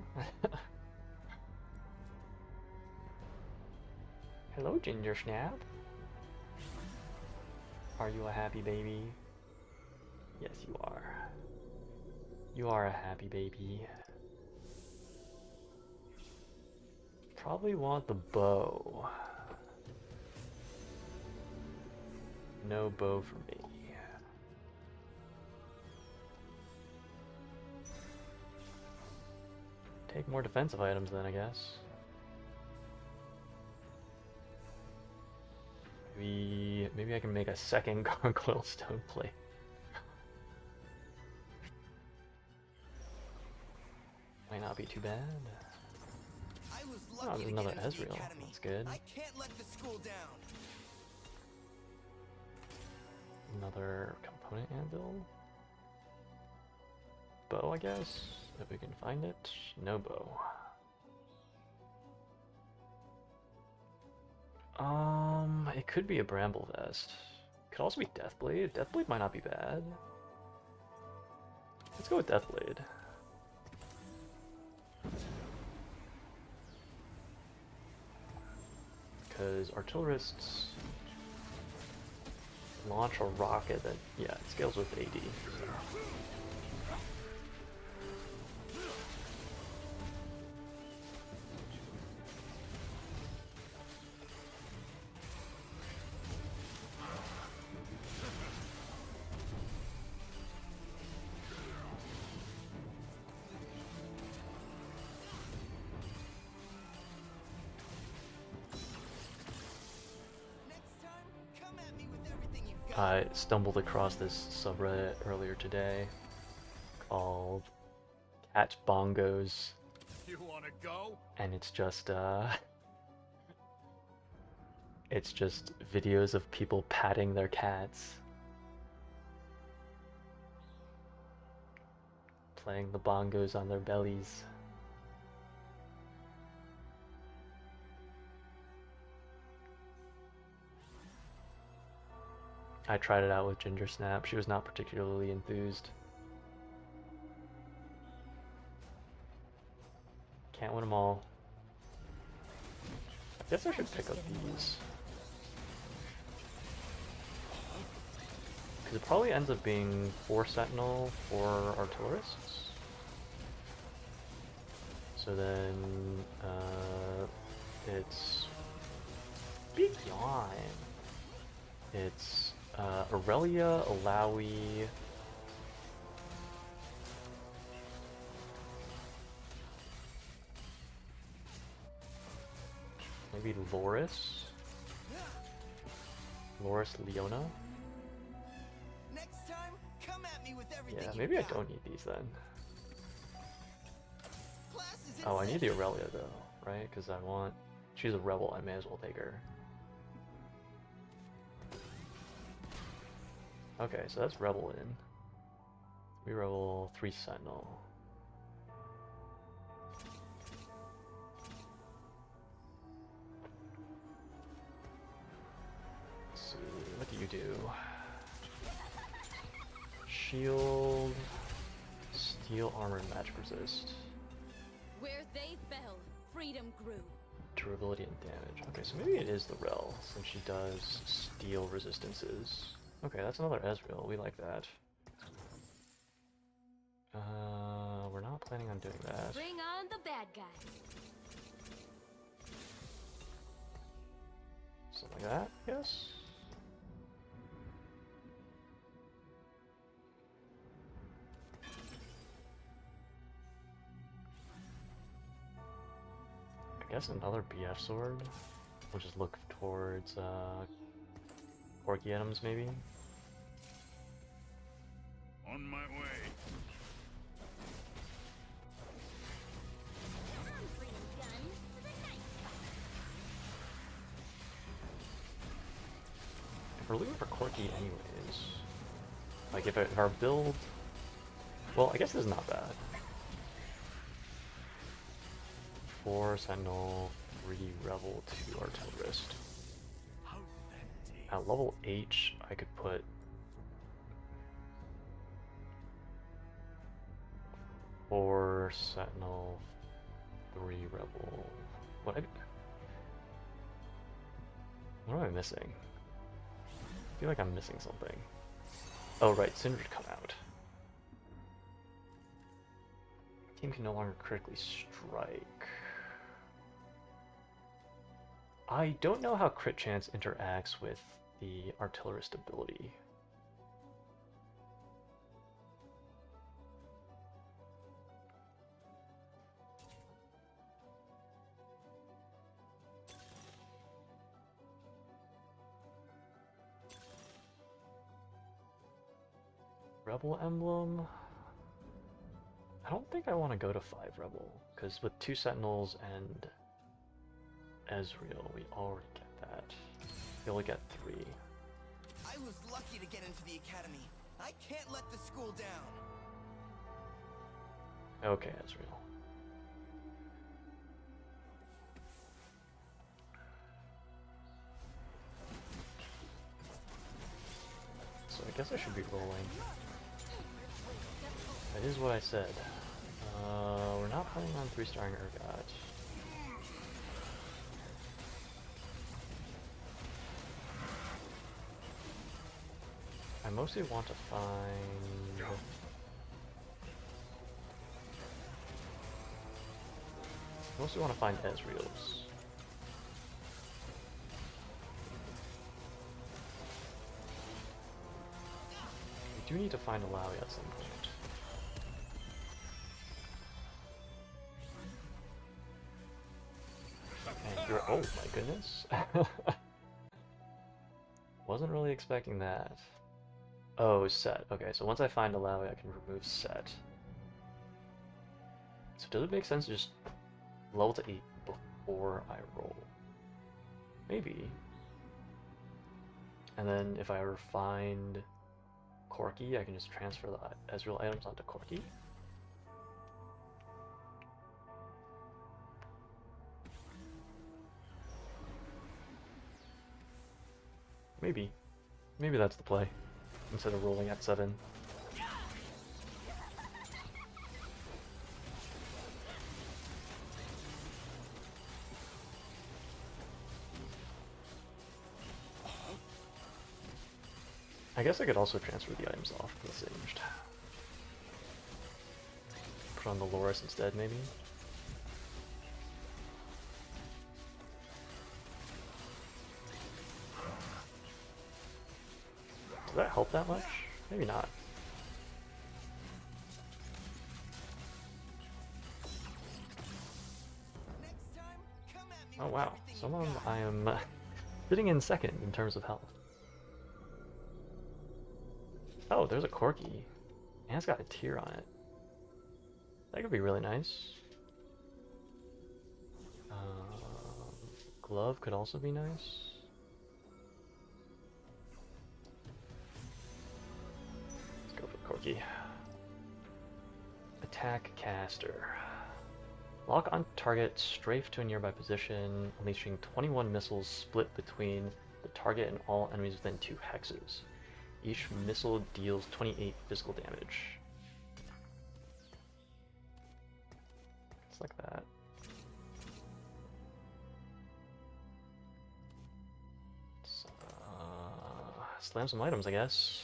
Hello, Ginger Snap. Are you a happy baby? Yes, you are. You are a happy baby. Probably want the bow. No bow for me. Take more defensive items then, I guess. Maybe I can make a second gargoyle stone plate. Might not be too bad. I was Oh, lucky there's to another get into the Ezreal. academy. That's good. I can't let the school down. Another component anvil. Bow, I guess, if we can find it. No bow. It could be a Bramble Vest. Could also be Deathblade. Deathblade might not be bad. Let's go with Deathblade. Because artillerists launch a rocket that, yeah, it scales with AD. So. I stumbled across this subreddit earlier today called Cat Bongos, You wanna go? and it's just videos of people patting their cats, playing the bongos on their bellies. I tried it out with Ginger Snap. She was not particularly enthused. Can't win them all. I guess I should pick up these. Because it probably ends up being 4 Sentinel, 4 Artillerists. So then, it's... Big yawn. It's Aurelia, Alawi... Maybe Loris? Loris Leona? Next time, come at me with everything Yeah, you maybe I got. don't need these then. Class is Oh, I need the session. Aurelia though, right? Because I want... She's a rebel, I may as well take her. Okay, so that's rebel in. 3 rebel, 3 sentinel. Let's see, what do you do? Shield, steel armor, match resist. Where they fell, freedom grew. Durability and damage. Okay, so maybe it is the Rel, since she does steel resistances. Okay, that's another Ezreal. We like that. We're not planning on doing that. Bring on the bad guys. Something like that, yes. I guess another BF sword. We'll just look towards Corky items maybe. On my way. Freedom guns to the night. If we're looking for Corky anyways, like if our build, well, I guess this is not bad. 4 Sentinel, 3 Rebel, 2 Artillerist. At level H, I could put 4 Sentinel, 3 Rebel. What am I missing? I feel like I'm missing something. Oh right, Syndra come out. Team can no longer critically strike. I don't know how crit chance interacts with the artillerist ability. Rebel emblem? I don't think I want to go to 5 Rebel, because with 2 Sentinels and Ezreal, we already get that. We only get 3. I was lucky to get into the academy. I can't let the school down. Okay, Ezreal. So I guess I should be rolling. That is what I said. We're not planning on 3-starring Urgot. I mostly want to find... Mostly want to find Ezreals. We do need to find Alawi at some point. And you're... Oh my goodness. Wasn't really expecting that. Oh, set. Okay, so once I find Alawi, I can remove set. So does it make sense to just level to 8 before I roll? Maybe. And then if I ever find Corky, I can just transfer the Ezreal items onto Corky. Maybe. Maybe that's the play, instead of rolling at 7. I guess I could also transfer the items off the Singed. Put on the Loris instead, maybe? Does that help that much? Maybe not. Next time, come at me Oh with wow, everything you someone got. I am sitting in second in terms of health. Oh, there's a Corky. And it's got a tier on it. That could be really nice. Glove could also be nice. Let's go for Corky. Attack caster. Lock on target, strafe to a nearby position, unleashing 21 missiles split between the target and all enemies within 2 hexes. Each missile deals 28 physical damage. It's like that. So, slam some items, I guess.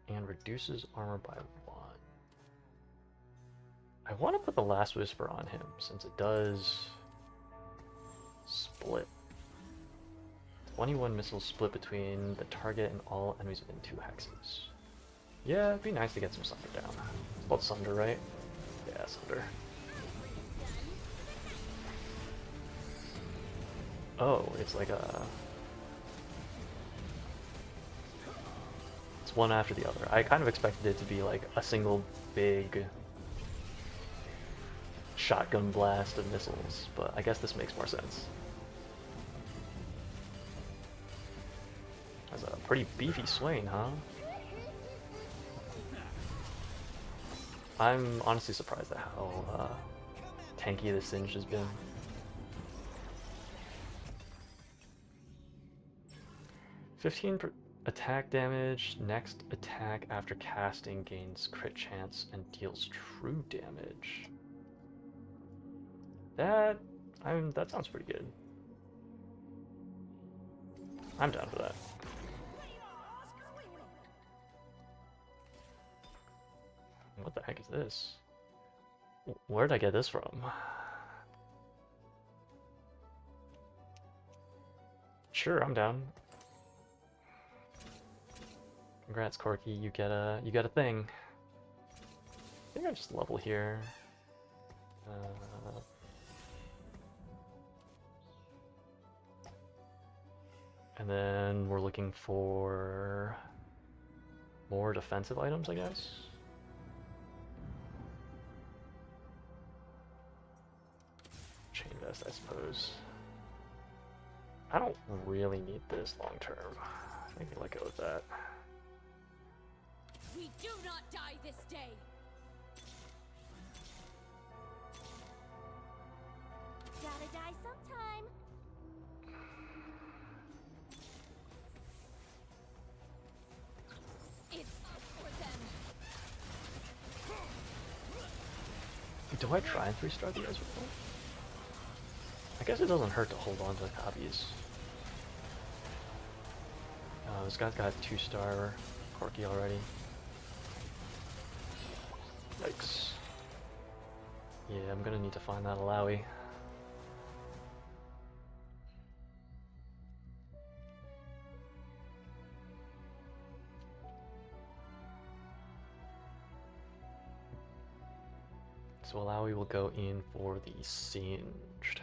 And reduces armor by 1. I want to put the Last Whisper on him, since it does split. 21 missiles split between the target and all enemies within 2 hexes. Yeah, it'd be nice to get some Sunder down. It's called Sunder, right? Yeah, Sunder. Oh, it's like a... It's one after the other. I kind of expected it to be like a single big shotgun blast of missiles, but I guess this makes more sense. That's a pretty beefy Swain, huh? I'm honestly surprised at how tanky this Singed has been. Attack damage, next attack after casting gains crit chance and deals true damage. That sounds pretty good. I'm down for that. What the heck is this? Where'd I get this from? Sure, I'm down. Congrats, Corky. You get a thing. I think I just level here. And then we're looking for more defensive items, I guess. Chain vest, I suppose. I don't really need this long term. I can let go of that. We do not die this day. Gotta die sometime. It's up for them. Do I try and 3-star the Ezreal? I guess it doesn't hurt to hold on to copies. This guy's got 2-star Corky already. Yikes. Yeah, I'm gonna need to find that Alawi. So Alawi will go in for the Singed.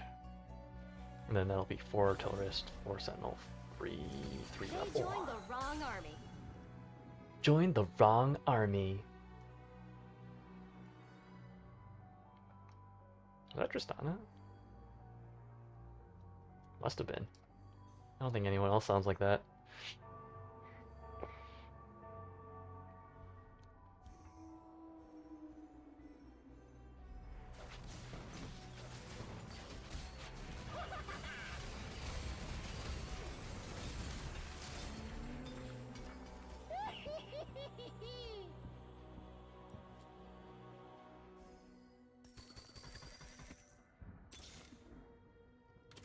And then that'll be 4 Artillerist, 4 Sentinel, 3 They Rebel. joined the wrong army. Join the wrong army. Is that Tristana? Must have been. I don't think anyone else sounds like that.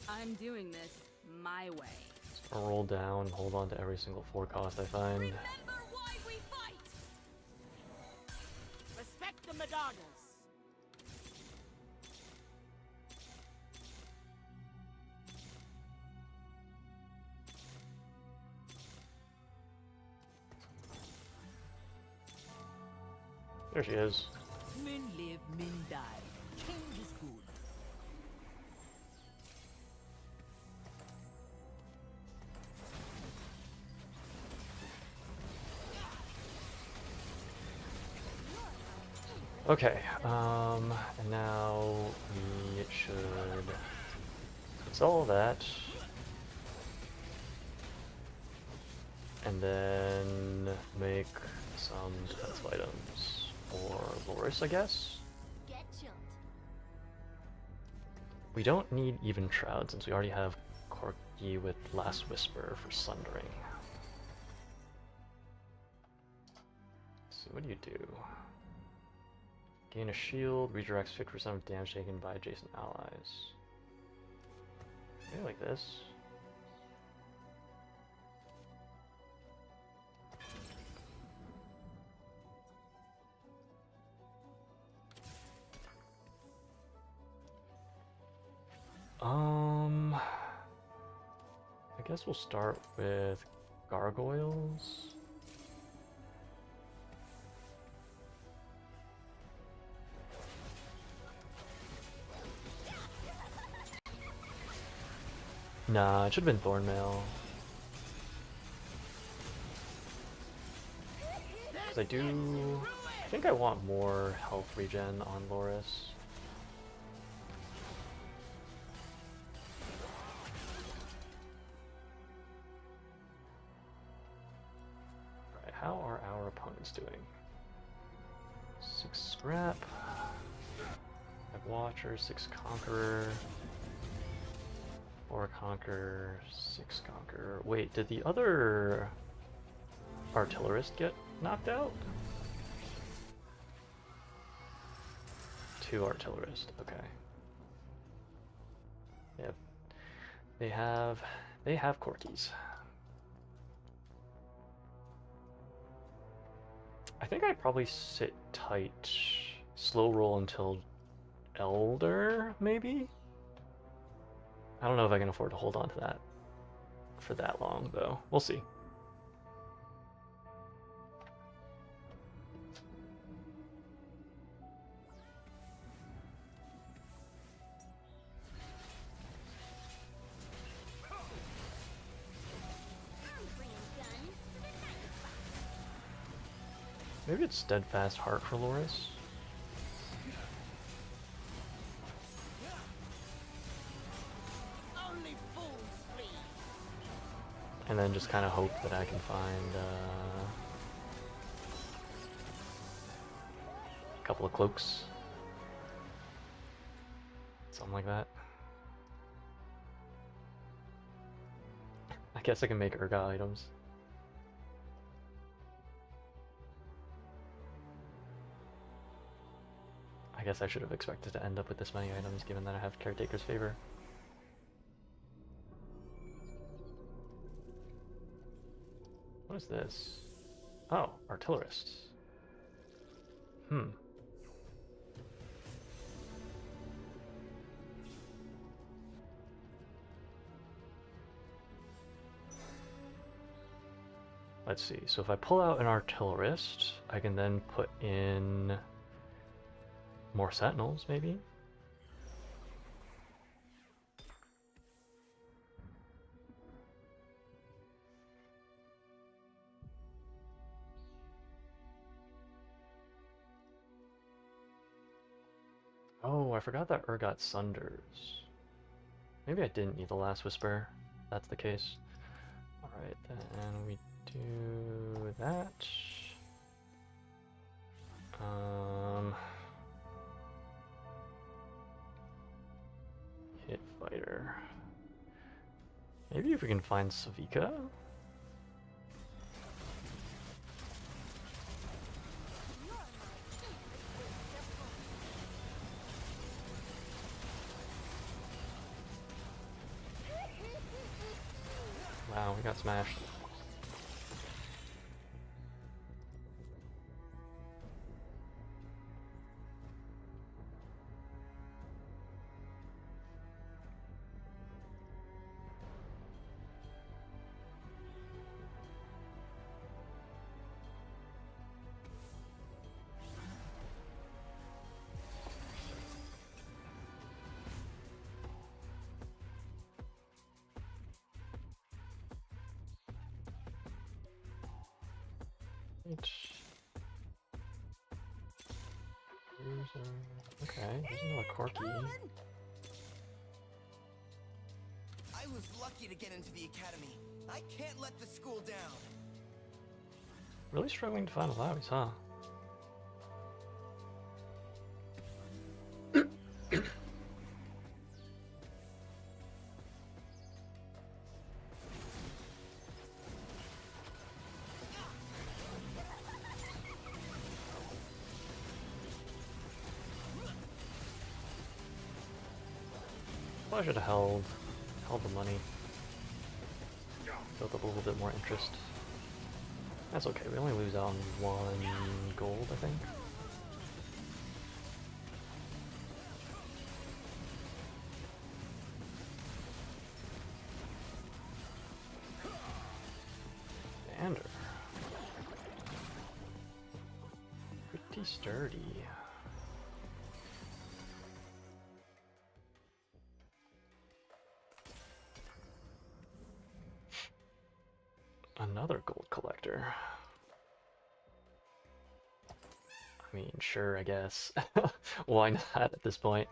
I'm doing this my way. I'll roll down, hold on to every single 4 cost I find. Remember why we fight! Respect the Madonnas. There she is. Men live, men die. Change is good. Okay, and now we should install that. And then make some defensive items for Loris, I guess. Get chilled. We don't need even Shroud since we already have Corky with Last Whisper for Sundering. So what do you do? Gain a shield, redirects 50% of damage taken by adjacent allies. Maybe like this. I guess we'll start with gargoyles. Nah, it should have been Thornmail. Because I think I want more health regen on Loris. Right, how are our opponents doing? 6 Scrap, 5 Watcher, 6 Conqueror, 4 Conquer, 6 Conquer. Wait, did the other Artillerist get knocked out? 2 Artillerist, okay. Yep. They have Corkies. I think I'd probably sit tight, slow roll until Elder, maybe? I don't know if I can afford to hold on to that for that long, though. We'll see. I'm bringing guns to the night. Maybe it's Steadfast Heart for Loris. Only fools flee. And then just kind of hope that I can find a couple of cloaks. Something like that. I guess I can make Urga items. I guess I should have expected to end up with this many items given that I have Caretaker's Favor. What is this? Oh, Artillerists. Let's see, so if I pull out an Artillerist, I can then put in More sentinels, maybe? Oh, I forgot that Urgot sunders. Maybe I didn't need the last whisper. If that's the case. Alright, then we do that. Hit fighter. Maybe if we can find Savika? Wow, we got smashed. Okay, there's another Corky. I was lucky to get into the academy. I can't let the school down. Really struggling to find a Loudys, huh? I should have held the money. Built up a little bit more interest. That's okay, we only lose out on 1 gold, I think. Vander. Pretty sturdy. Another gold collector. I mean, sure, I guess. Why not at this point?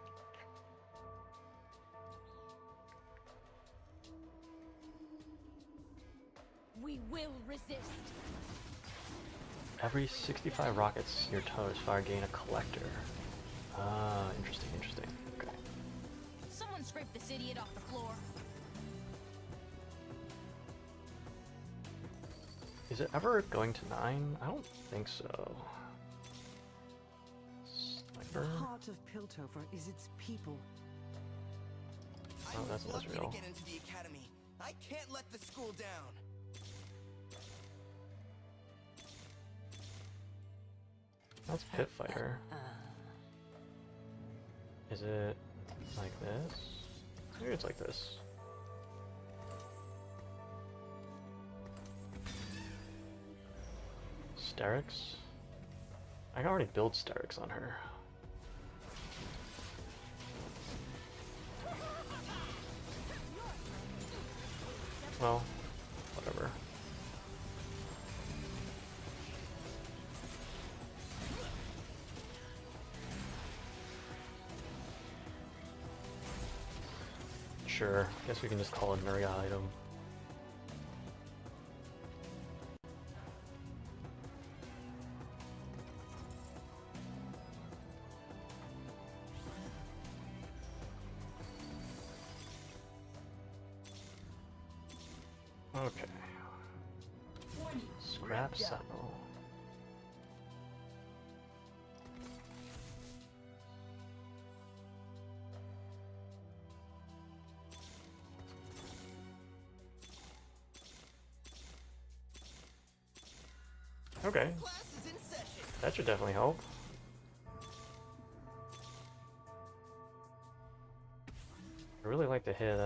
We will resist. Every 65 rockets your toes fire gain a collector. Ah, interesting, interesting. Okay. Someone scrape this idiot off the floor. Is it ever going to 9? I don't think so. Sniper? The heart of Piltover is its people. Oh, that's lucky Israel. to get into the academy. I can't let the school down. That's Pit Fighter. Is it like this? Maybe it's like this. Sterix? I can already build Sterix on her. Well, whatever. Sure, guess we can just call it Nuria item. Okay. Scrap Sentinel. Okay, Class is in session. that should definitely help. I really like to hit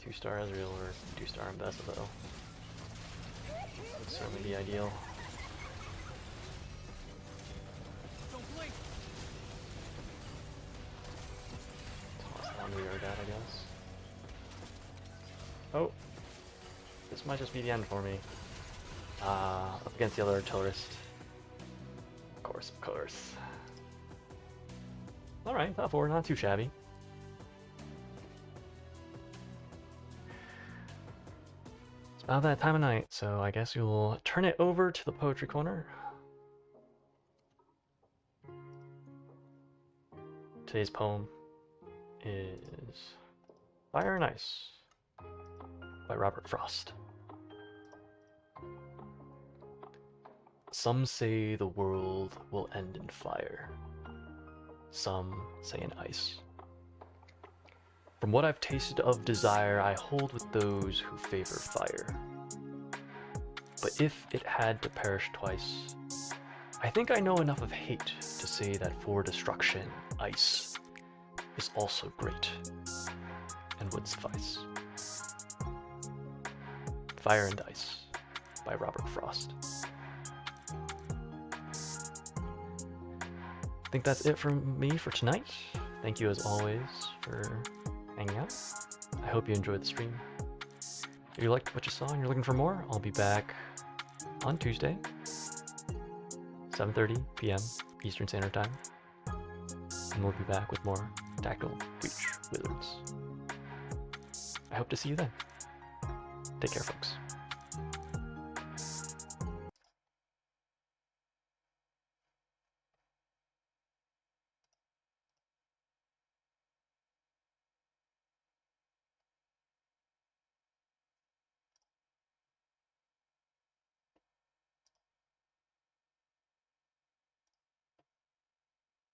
2-star Ezreal or 2-star Ambessa though. Would certainly be ideal. on the yard at, I guess. Oh, this might just be the end for me. Up against the other artillerist. Of course, of course. Alright, top 4, not too shabby. It's about that time of night, so I guess we will turn it over to the poetry corner. Today's poem is Fire and Ice by Robert Frost. Some say the world will end in fire. Some say in ice. From what I've tasted of desire, I hold with those who favor fire. But if it had to perish twice, I think I know enough of hate to say that for destruction, ice is also great and would suffice. Fire and Ice by Robert Frost. I think that's it from me for tonight. Thank you as always for hanging out. I hope you enjoyed the stream. If you liked what you saw and you're looking for more, I'll be back on Tuesday, 7:30 p.m. Eastern Standard Time. And we'll be back with more Tactical Breach Wizards. I hope to see you then. Take care, folks.